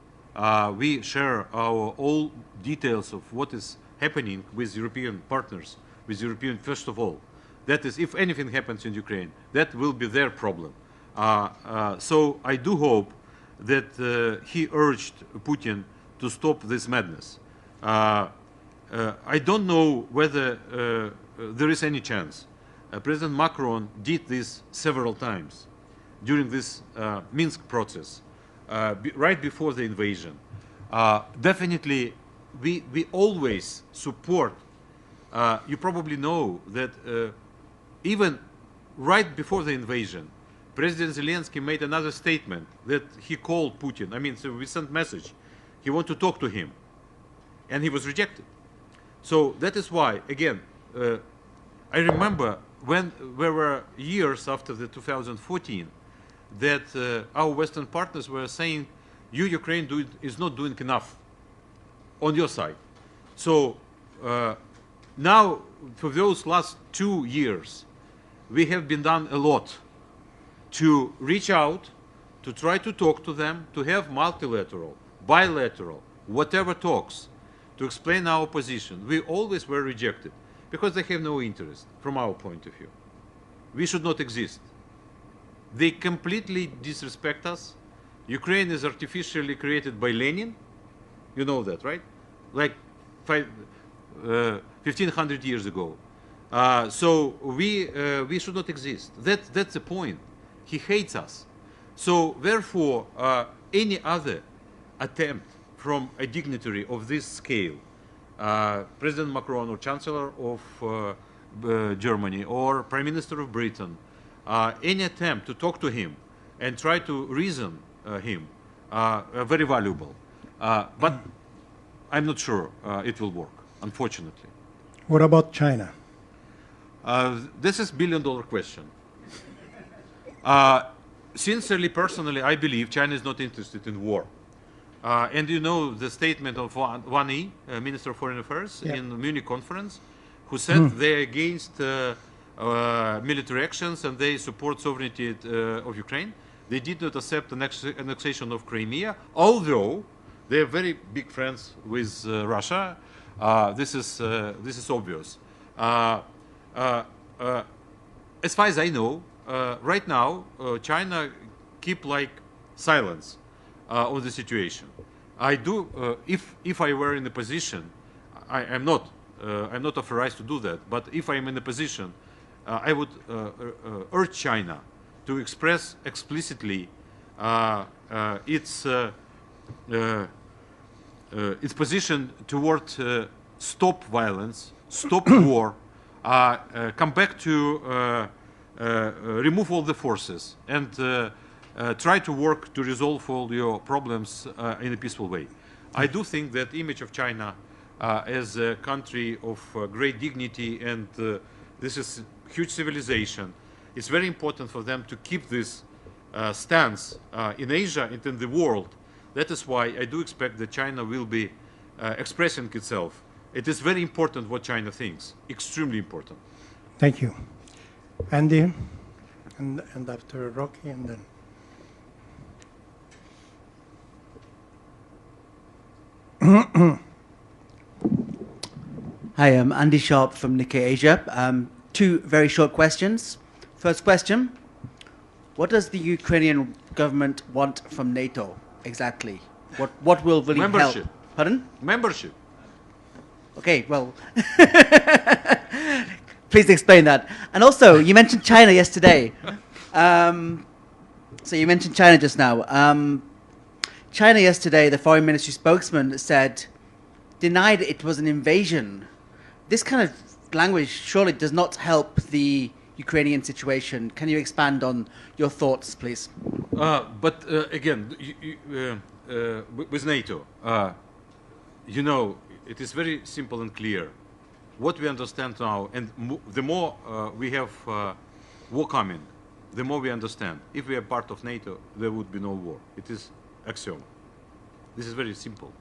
S4: We share all details of what is happening with European partners, with European, first of all. That is, if anything happens in Ukraine, that will be their problem. So I do hope that he urged Putin to stop this madness. I don't know whether there is any chance. President Macron did this several times during this Minsk process, right before the invasion. Definitely, we always support. You probably know that even right before the invasion, President Zelensky made another statement that he called Putin. I mean, so we sent message. He wanted to talk to him. And he was rejected. So that is why, again, I remember when there were years after the 2014 that our Western partners were saying, you, Ukraine, is not doing enough on your side. So now, for those last 2 years, we have been done a lot to reach out, to try to talk to them, to have multilateral, bilateral, whatever talks, to explain our position. We always were rejected because they have no interest from our point of view. We should not exist. They completely disrespect us. Ukraine is artificially created by Lenin. You know that, right? Like 1,500 years ago. So we should not exist. That's the point. He hates us. So therefore, any other attempt from a dignitary of this scale, President Macron or Chancellor of Germany or Prime Minister of Britain, any attempt to talk to him and try to reason him are very valuable. But I'm not sure it will work, unfortunately.
S3: What about China?
S4: This is $1 billion question. Sincerely, personally, I believe China is not interested in war. And you know the statement of Wang Yi, Minister of Foreign Affairs, in the Munich conference, who said they're against military actions and they support sovereignty of Ukraine. They did not accept the annexation of Crimea, although they're very big friends with Russia. This is obvious. As far as I know, right now, China keep like silence on the situation. I do, if I were in a position, I'm not authorized to do that, but if I'm in a position, I would urge China to express explicitly its its position toward stop violence, stop war, come back to remove all the forces and try to work to resolve all your problems in a peaceful way. I do think that image of China as a country of great dignity and this is huge civilization. It's very important for them to keep this stance in Asia and in the world. That is why I do expect that China will be expressing itself. It is very important what China thinks, extremely important.
S3: Thank you. Andy, and after Rocky, and then.
S9: Hi, I'm Andy Sharp from Nikkei Asia. Two very short questions. First question, what does the Ukrainian government want from NATO exactly? What will really
S4: Membership.
S9: help? Pardon?
S4: Membership.
S9: Okay, well, please explain that. And also, you mentioned China yesterday. So you mentioned China just now. China yesterday, the foreign ministry spokesman said, denied it was an invasion. This kind of language surely does not help the Ukrainian situation. Can you expand on your thoughts, please?
S4: But again, with NATO, you know, it is very simple and clear. What we understand now, and the more we have war coming, the more we understand. If we are part of NATO, there would be no war. It is axiom. This is very simple.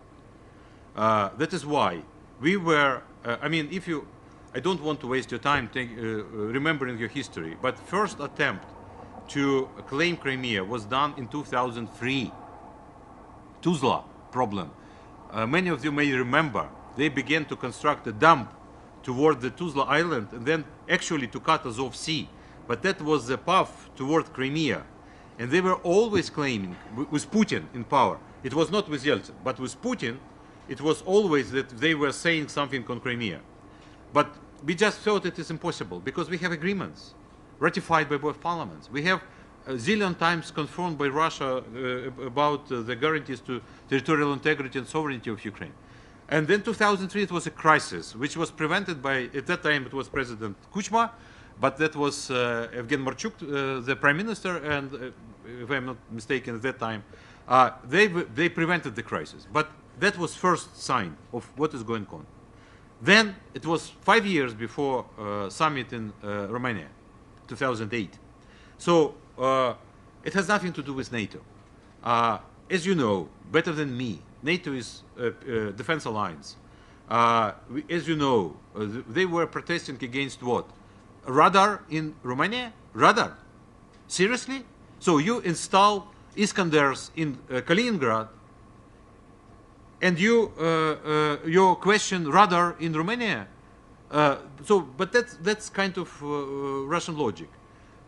S4: That is why we were, I mean, if you, I don't want to waste your time remembering your history, but first attempt to claim Crimea was done in 2003. Tuzla problem. Many of you may remember, they began to construct a dam toward the Tuzla island and then actually to cut Azov Sea. But that was the path toward Crimea. And they were always claiming, with Putin in power, it was not with Yeltsin, but with Putin, it was always that they were saying something on Crimea. But we just thought it is impossible because we have agreements ratified by both parliaments. We have a zillion times confirmed by Russia about the guarantees to territorial integrity and sovereignty of Ukraine. And then 2003 it was a crisis, which was prevented by, at that time it was President Kuchma, but that was Evgen Marchuk, the Prime Minister, and if I'm not mistaken at that time, they prevented the crisis. But that was first sign of what is going on. Then it was 5 years before summit in Romania, 2008. So it has nothing to do with NATO. As you know, better than me, NATO is a defense alliance. As you know, they were protesting against what? Radar in Romania? Radar? Seriously? So you install Iskanders in Kaliningrad and you question radar in Romania? But that's kind of Russian logic.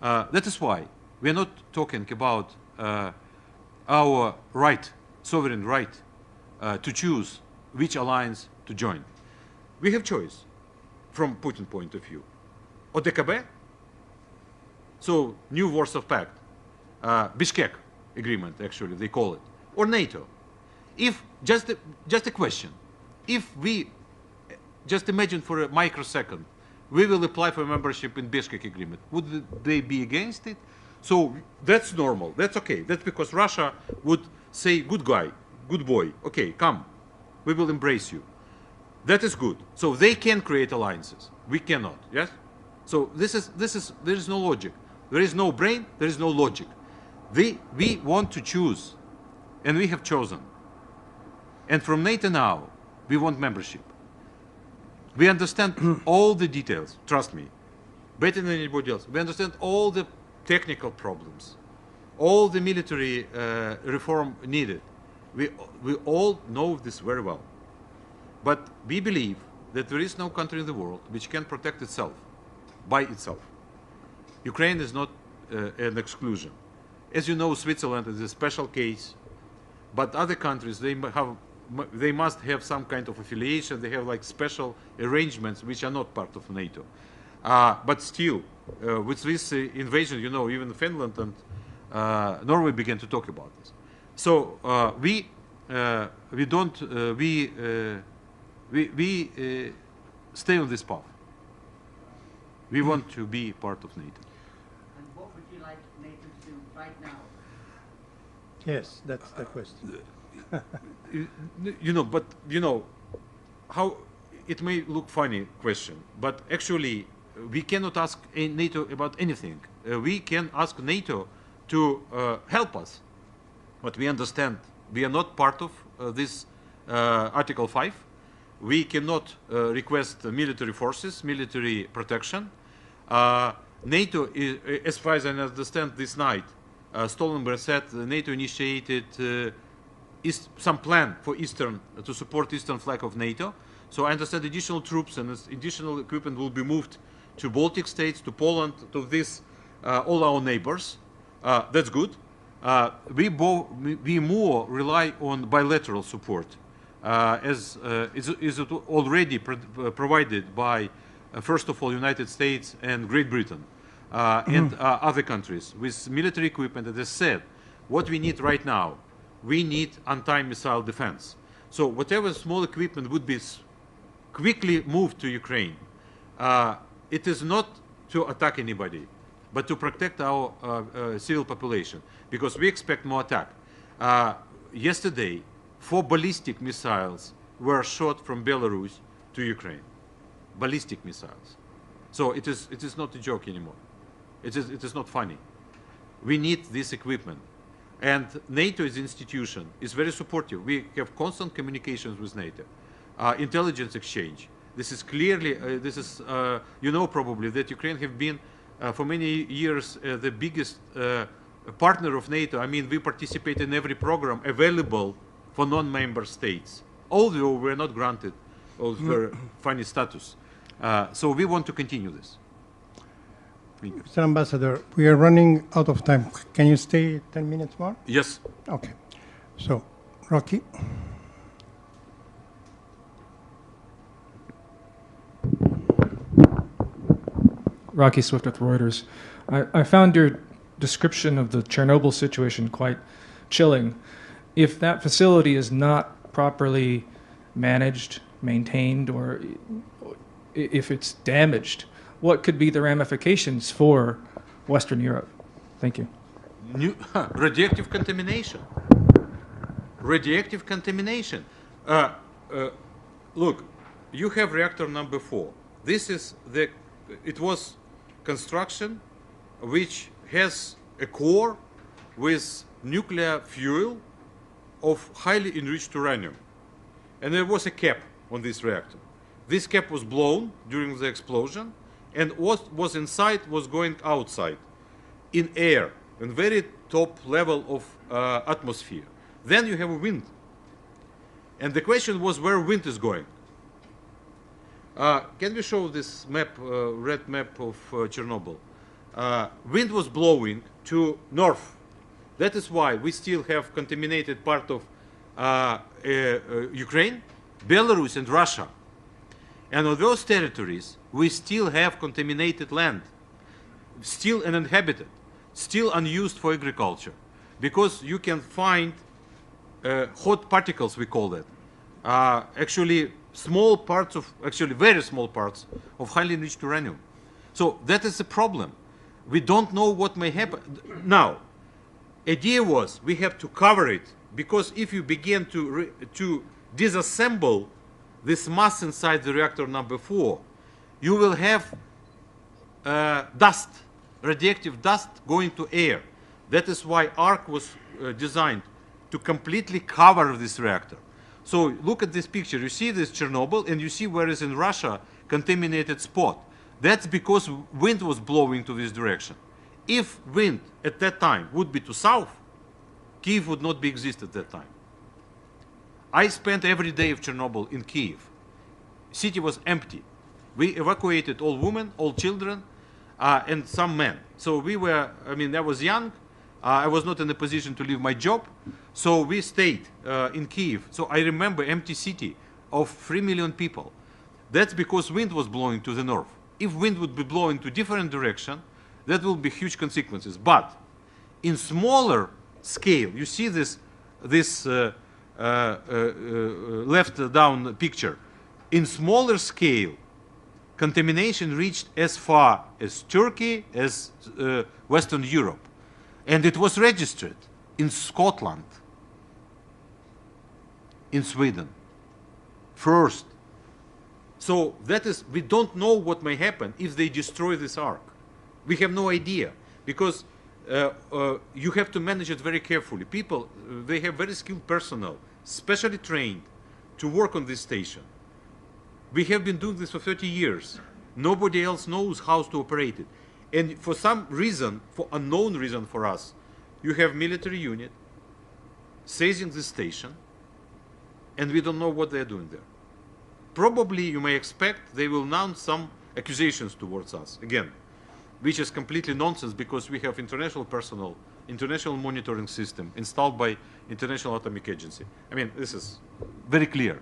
S4: That is why we are not talking about our right, sovereign right, to choose which alliance to join. We have choice from Putin's point of view. ODKB, so New Warsaw Pact, Bishkek Agreement, actually they call it, or NATO. If just a question, if we just imagine for a microsecond, we will apply for membership in Bishkek Agreement, would they be against it? So that's normal, that's okay. That's because Russia would say, good guy, good boy, okay, come, we will embrace you. That is good. So they can create alliances, we cannot, yes? So there is no logic. There is no brain, there is no logic. We want to choose, and we have chosen. And from NATO now, we want membership. We understand all the details, trust me, better than anybody else. We understand all the technical problems, all the military reform needed. We all know this very well. But we believe that there is no country in the world which can protect itself by itself. Ukraine is not an exclusion. As you know, Switzerland is a special case, but other countries, they must have some kind of affiliation. They have like special arrangements which are not part of NATO. But still, with this invasion, you know, even Finland and Norway began to talk about this. So we stay on this path. We want to be part of NATO.
S9: And what would you like NATO to do right now?
S3: Yes, that's the question.
S4: But how it may look funny question, but actually we cannot ask NATO about anything. We can ask NATO to help us, but we understand we are not part of this Article 5. We cannot request military forces, military protection. NATO, as far as I understand this night, Stoltenberg said NATO initiated some plan for to support eastern flank of NATO. So I understand additional troops and additional equipment will be moved to Baltic states, to Poland, to all our neighbors. That's good. We more rely on bilateral support, as is already provided by, first of all, United States and Great Britain and other countries with military equipment. As I said, what we need right now, we need anti-missile defense. So whatever small equipment would be quickly moved to Ukraine, it is not to attack anybody, but to protect our civil population, because we expect more attack. Yesterday, 4 ballistic missiles were shot from Belarus to Ukraine. Ballistic missiles. So it is not a joke anymore. It is not funny. We need this equipment. And NATO as an institution is very supportive. We have constant communications with NATO. Intelligence exchange. This is clearly, you know probably that Ukraine have been for many years the biggest partner of NATO. I mean, we participate in every program available for non-member states, although we're not granted very funny status. So we want to continue this.
S3: Mr. Ambassador, we are running out of time. Can you stay 10 minutes more?
S4: Yes.
S3: Okay. So, Rocky.
S10: Rocky Swift with Reuters. I found your description of the Chernobyl situation quite chilling. If that facility is not properly managed, maintained, or if it's damaged, what could be the ramifications for Western Europe? Thank you.
S4: Radioactive contamination. Radioactive contamination. Look, you have reactor number 4. This is it was construction which has a core with nuclear fuel of highly enriched uranium. And there was a cap on this reactor. This cap was blown during the explosion, and what was inside was going outside in air, in very top level of atmosphere. Then you have a wind. And the question was where wind is going. Can we show this map, red map of Chernobyl? Wind was blowing to north. That is why we still have contaminated part of Ukraine, Belarus, and Russia. And on those territories, we still have contaminated land, still uninhabited, still unused for agriculture, because you can find hot particles, we call that. Actually, small parts of, actually very small parts of highly enriched uranium. So that is the problem. We don't know what may happen. Now, idea was we have to cover it, because if you begin to disassemble this mass inside the reactor number 4, you will have dust, radioactive dust going to air. That is why ARC was designed to completely cover this reactor. So look at this picture. You see this Chernobyl, and you see where is in Russia contaminated spot. That's because wind was blowing to this direction. If wind at that time would be to south, Kiev would not be exist at that time. I spent every day of Chernobyl in Kiev. City was empty. We evacuated all women, all children, and some men. So we were, I mean, I was young. I was not in a position to leave my job. So we stayed in Kiev. So I remember empty city of 3 million people. That's because wind was blowing to the north. If wind would be blowing to different direction, that will be huge consequences. But in smaller scale, you see this left down picture. In smaller scale, contamination reached as far as Turkey, as Western Europe. And it was registered in Scotland, in Sweden, first. So that is, we don't know what may happen if they destroy this ark. We have no idea, because you have to manage it very carefully. People, they have very skilled personnel, specially trained to work on this station. We have been doing this for 30 years. Nobody else knows how to operate it. And for some reason, for unknown reason for us, you have military unit seizing this station, and we don't know what they're doing there. Probably you may expect they will mount some accusations towards us, again, which is completely nonsense, because we have international personnel, international monitoring system installed by International Atomic Agency. I mean, this is very clear.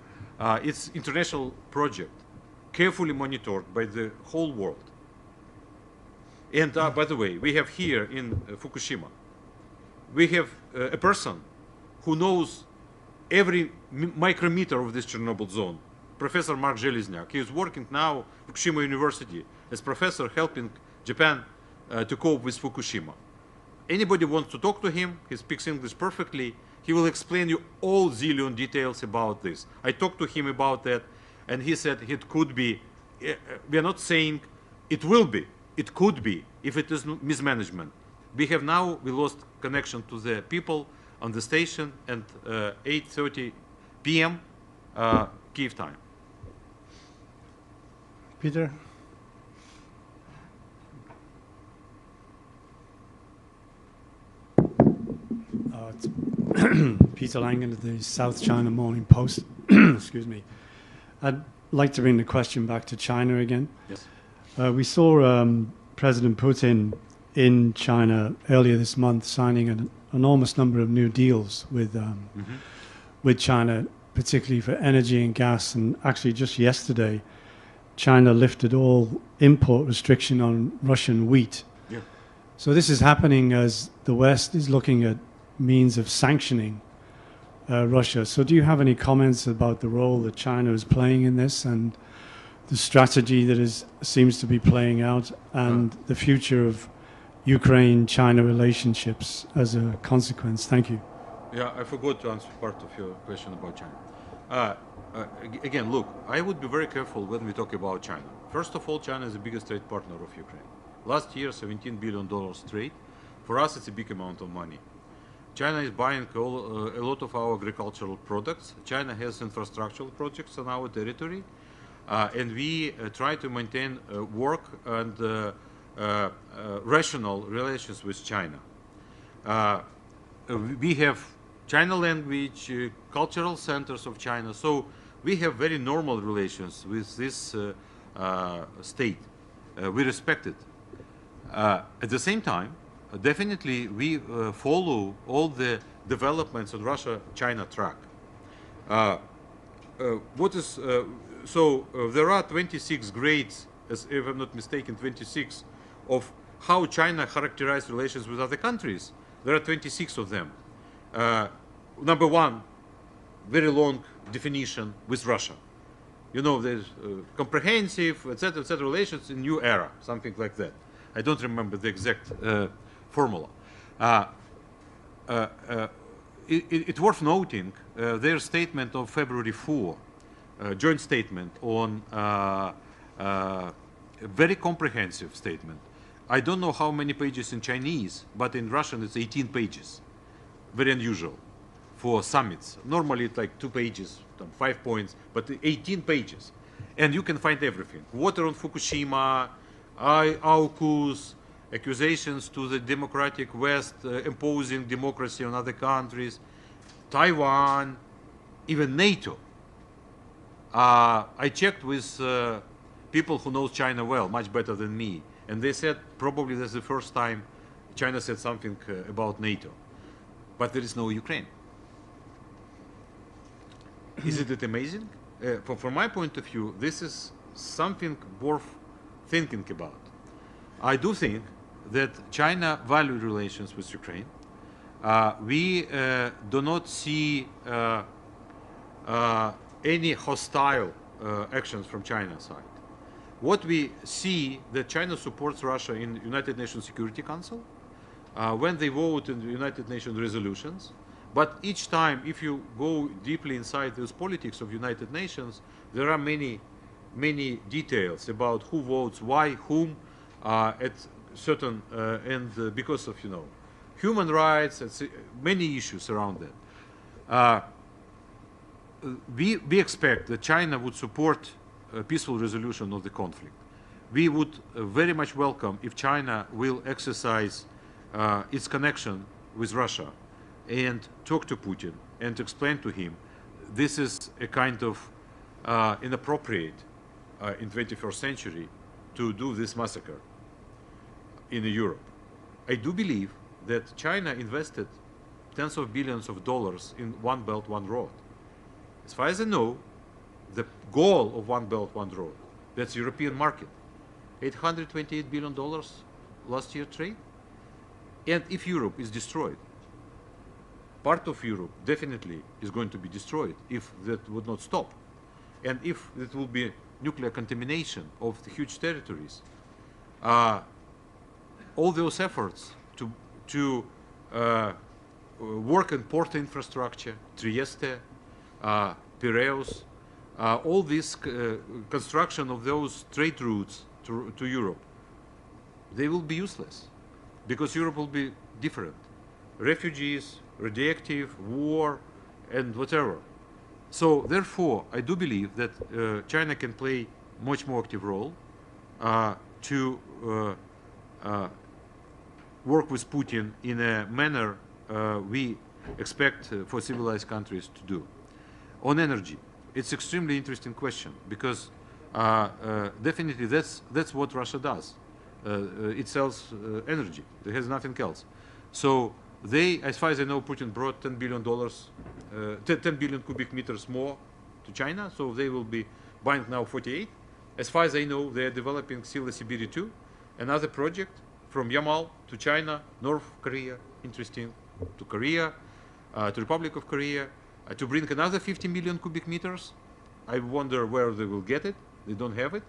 S4: It's international project, carefully monitored by the whole world. And by the way, we have here in Fukushima, we have a person who knows every micrometer of this Chernobyl zone, Professor Mark Zelezniak. He is working now at Fukushima University as professor, helping Japan to cope with Fukushima. Anybody wants to talk to him, he speaks English perfectly. He will explain you all zillion details about this. I talked to him about that, and he said it could be, we are not saying it will be, it could be, if it is mismanagement. We lost connection to the people on the station at 8:30 p.m. Kyiv time.
S3: Peter?
S11: It's Peter Langen of the South China Morning Post. Excuse me. I'd like to bring the question back to China again.
S4: Yes.
S11: We saw President Putin in China earlier this month signing an enormous number of new deals with China, particularly for energy and gas. And actually just yesterday, China lifted all import restriction on Russian wheat.
S4: Yeah.
S11: So this is happening as the West is looking at means of sanctioning Russia. So do you have any comments about the role that China is playing in this, and the strategy that seems to be playing out, and the future of Ukraine-China relationships as a consequence? Thank you.
S4: Yeah, I forgot to answer part of your question about China. Again, look, I would be very careful when we talk about China. First of all, China is the biggest trade partner of Ukraine. Last year, $17 billion trade. For us, it's a big amount of money. China is buying a lot of our agricultural products. China has infrastructural projects on our territory. And we try to maintain work and rational relations with China. We have China language, cultural centers of China. So we have very normal relations with this state. We respect it. At the same time, definitely we follow all the developments on Russia-China track. There are 26 grades, if I'm not mistaken, 26 of how China characterizes relations with other countries. There are 26 of them. Number one, very long definition with Russia. You know, there's comprehensive, etc., relations in new era, something like that. I don't remember the exact formula. It's worth noting their statement of February 4, joint statement on a very comprehensive statement. I don't know how many pages in Chinese, but in Russian it's 18 pages. Very unusual for summits. Normally it's like 2 pages, 5 points, but 18 pages. And you can find everything. Water on Fukushima, AUKUS, accusations to the democratic West imposing democracy on other countries, Taiwan, even NATO. I checked with people who know China well, much better than me, and they said probably that's the first time China said something about NATO. But there is no Ukraine. Isn't it amazing? From my point of view, this is something worth thinking about. I do think that China values relations with Ukraine. We do not see any hostile actions from China's side. What we see that China supports Russia in United Nations Security Council when they vote in the United Nations resolutions. But each time, if you go deeply inside those politics of United Nations, there are many details about who votes, why, whom, at certain and because of human rights, and many issues around that. We expect that China would support a peaceful resolution of the conflict. We would very much welcome if China will exercise its connection with Russia and talk to Putin and explain to him this is a kind of inappropriate in 21st century to do this massacre in Europe. I do believe that China invested tens of billions of dollars in One Belt, One Road. As far as I know, the goal of One Belt, One Road, that's European market, $828 billion last year trade. And if Europe is destroyed, part of Europe definitely is going to be destroyed if that would not stop. And if it will be nuclear contamination of the huge territories, all those efforts to work in port infrastructure, Trieste, Piraeus, all this construction of those trade routes to Europe, they will be useless because Europe will be different. Refugees, radioactive, war, and whatever. So therefore, I do believe that China can play much more active role to work with Putin in a manner we expect for civilized countries to do. On energy, it's extremely interesting question because definitely that's what Russia does. It sells energy. It has nothing else. So they, as far as I know, Putin brought $10 billion, 10 billion cubic meters more to China. So they will be buying now 48. As far as I know, they are developing Sila Sibiri 2, another project from Yamal to China, North Korea, interesting, to Korea, to Republic of Korea, to bring another 50 million cubic meters. I wonder where they will get it. They don't have it.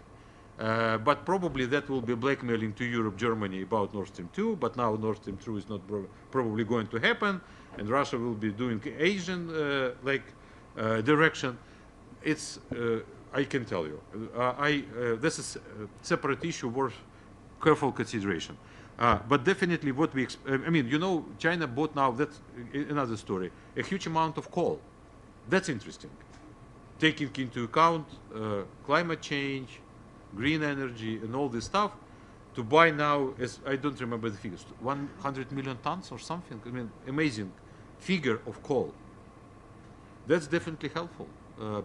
S4: But probably that will be blackmailing to Europe, Germany about Nord Stream 2, but now Nord Stream 2 is not probably going to happen, and Russia will be doing Asian direction. It's, I can tell you, this is a separate issue worth careful consideration. But definitely what we, I mean, China bought now, that's another story, a huge amount of coal. That's interesting. Taking into account climate change, green energy, and all this stuff, to buy now, as I don't remember the figures, 100 million tons or something. I mean, amazing figure of coal. That's definitely helpful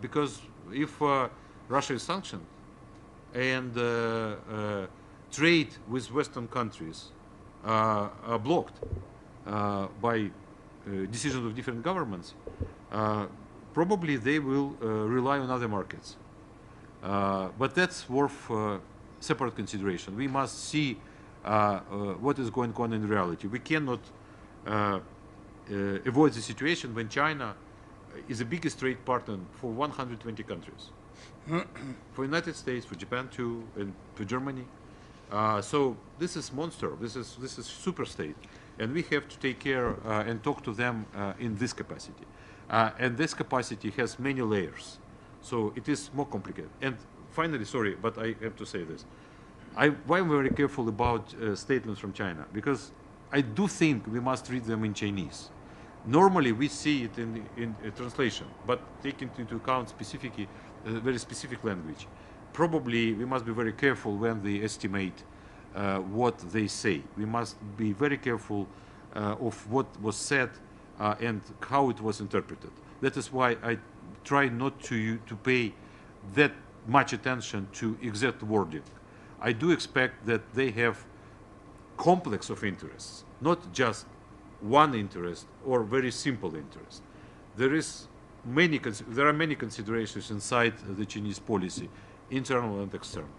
S4: because if Russia is sanctioned and trade with Western countries are blocked by decisions of different governments, probably they will rely on other markets. But that's worth separate consideration. We must see what is going on in reality. We cannot avoid the situation when China is the biggest trade partner for 120 countries. For United States, for Japan too, and for Germany. So this is monster. This is super state, and we have to take care and talk to them in this capacity. And this capacity has many layers, so it is more complicated. And finally, sorry, but I have to say this: why I'm very careful about statements from China, because I do think we must read them in Chinese. Normally, we see it in a translation, but taking into account specifically very specific language. Probably we must be very careful when they estimate what they say. We must be very careful of what was said and how it was interpreted. That is why I try not to pay that much attention to exact wording. I do expect that they have complex of interests, not just one interest or very simple interest. There are many considerations inside the Chinese policy, internal and external.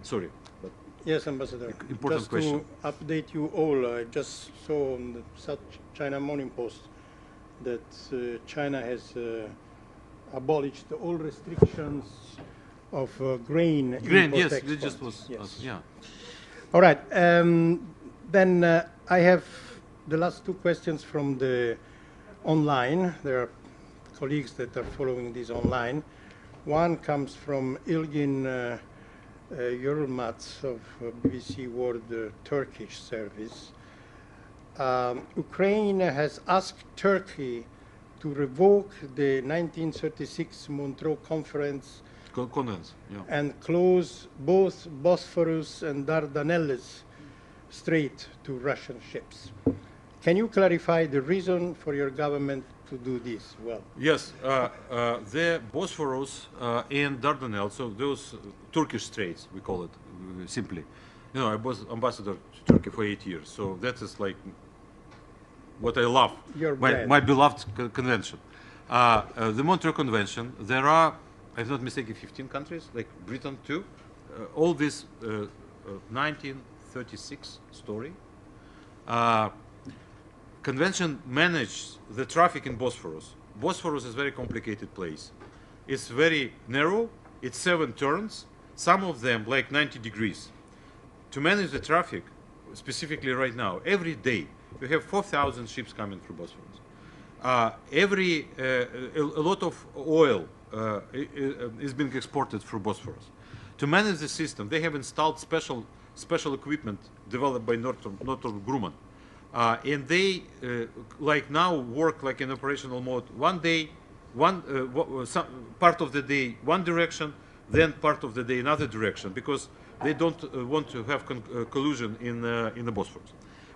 S4: Sorry, but
S12: yes, Ambassador.
S4: Important
S12: just
S4: question.
S12: To update you all, I just saw on the South China Morning Post that China has abolished all restrictions of grain.
S4: Grain, yes,
S12: export.
S4: it just was,
S12: Yes.
S4: yeah.
S12: All right. Then I have the last two questions from the online. There are colleagues that are following this online. One comes from Ilgin Yorulmaz of BBC World Turkish Service. Ukraine has asked Turkey to revoke the 1936 Montreux Conference
S4: Yeah.
S12: and close both Bosphorus and Dardanelles Strait to Russian ships. Can you clarify the reason for your government to do this? Well,
S4: Yes, the Bosphorus and Dardanelles, so those Turkish straits, we call it simply. You know, I was ambassador to Turkey for 8 years, so that is like what I love,
S12: Your bread.
S4: my beloved convention. The Montreux Convention, there are, if I'm not mistaken, 15 countries, like Britain too. All this 1936 story. Convention managed the traffic in Bosphorus. Bosphorus is a very complicated place. It's very narrow, it's 7 turns, some of them like 90 degrees. To manage the traffic, specifically right now, every day, you have 4,000 ships coming through Bosphorus. A lot of oil is being exported through Bosphorus. To manage the system, they have installed special equipment developed by Northrop Grumman. And they, like now, work like in operational mode. One day, part of the day one direction, then part of the day another direction, because they don't want to have collusion in the Bosphorus.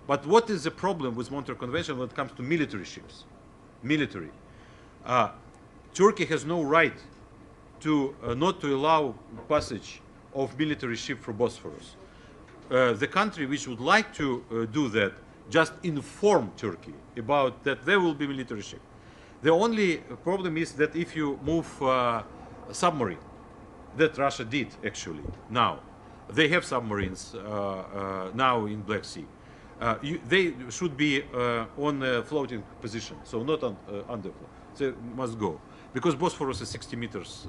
S4: But what is the problem with Montreux Convention when it comes to military ships? Military. Turkey has no right to not to allow passage of military ship through Bosphorus. The country which would like to do that just inform Turkey about that there will be military ship. The only problem is that if you move a submarine, that Russia did actually now. They have submarines now in Black Sea. They should be on a floating position, so not on underflow. They must go because Bosphorus is 60 meters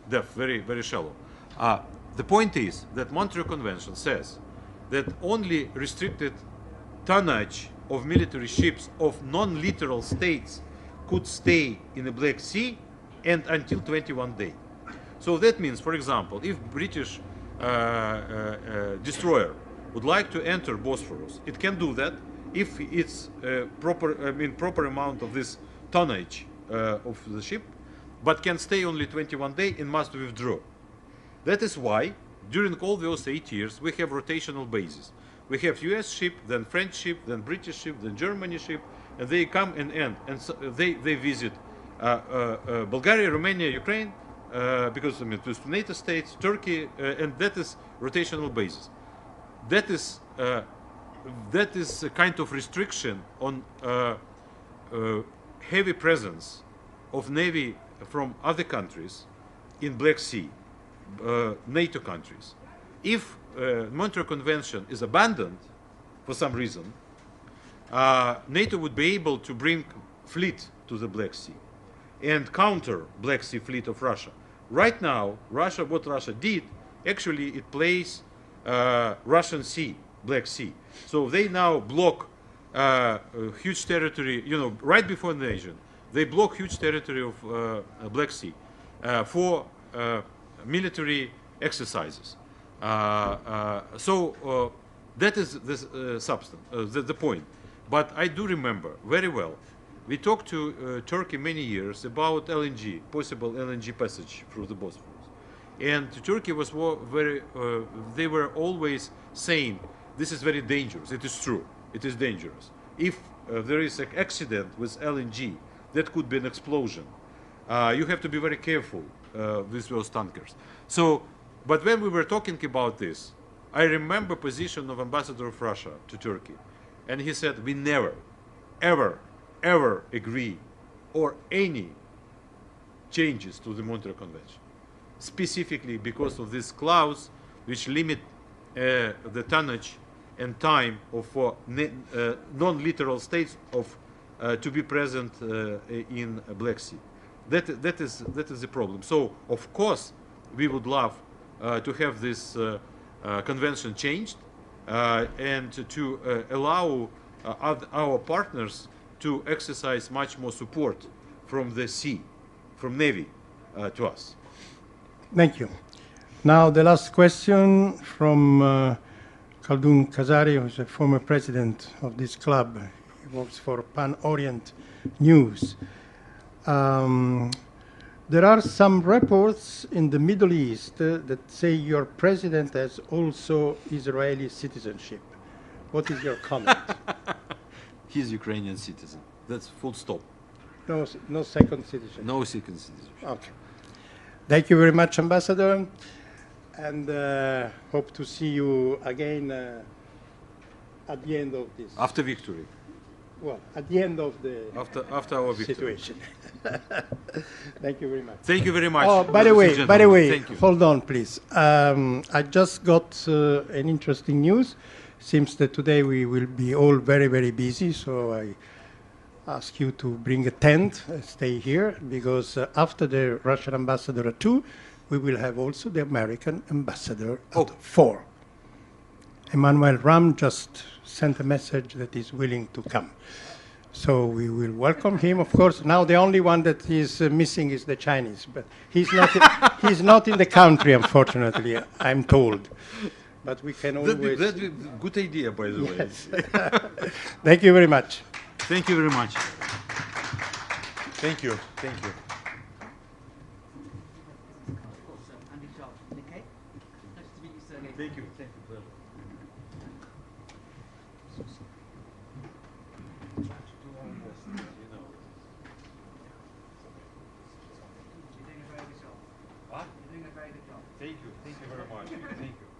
S4: depth, very, very shallow. The point is that Montreux Convention says that only restricted tonnage of military ships of non-littoral states could stay in the Black Sea and until 21 days. So that means, for example, if British destroyer would like to enter Bosphorus, it can do that if it's proper amount of this tonnage of the ship, but can stay only 21 days and must withdraw. That is why during all those 8 years we have rotational bases. We have US ship, then French ship, then British ship, then Germany ship, and they come and end, and so they visit Bulgaria, Romania, Ukraine, because those NATO states, Turkey, and that is rotational basis. That is a kind of restriction on heavy presence of Navy from other countries in Black Sea, NATO countries. If Montreux Convention is abandoned for some reason, NATO would be able to bring fleet to the Black Sea and counter Black Sea fleet of Russia. Right now, what Russia did, actually it plays Russian Sea, Black Sea. So they now block huge territory, right before invasion, they block huge territory of Black Sea for military exercises. So that is the substance, the point. But I do remember very well, we talked to Turkey many years about LNG, possible LNG passage through the Bosphorus. And Turkey was they were always saying, this is very dangerous. It is true, it is dangerous. If there is an accident with LNG, that could be an explosion. You have to be very careful with those tankers. So, but when we were talking about this, I remember position of Ambassador of Russia to Turkey. And he said, we never, ever, ever agree or any changes to the Montreux Convention, specifically because of this clause which limit the tonnage and time of non-littoral states of to be present in Black Sea. That is the problem. So of course we would love to have this convention changed and to allow our partners to exercise much more support from the sea, from Navy to us.
S12: Thank you. Now the last question from Khaldun Kazari, who is a former president of this club. He works for Pan Orient News. There are some reports in the Middle East that say your president has also Israeli citizenship. What is your comment?
S4: He's Ukrainian citizen. That's full stop.
S12: No second citizenship.
S4: No second citizenship.
S12: Okay. Thank you very much, Ambassador, and hope to see you again at the end of this.
S4: After victory.
S12: Well, at the end of the
S4: after our victory.
S12: situation. Thank you very much.
S4: Thank you very much.
S12: Oh, by the way, hold on, please. I just got an interesting news. Seems that today we will be all very, very busy, so I ask you to bring a tent, stay here, because after the Russian ambassador at 2, we will have also the American ambassador at 4. Emmanuel Ram just sent a message that he's willing to come. So we will welcome him, of course. Now the only one that is missing is the Chinese, but he's not in the country, unfortunately, I'm told. But we can always...
S4: That's a good idea, by the way.
S12: Thank you very much.
S4: Thank you very much. Thank you. Thank you. Thank you. Thank you. Pleasure. Thank you. Thank you very much. Thank you.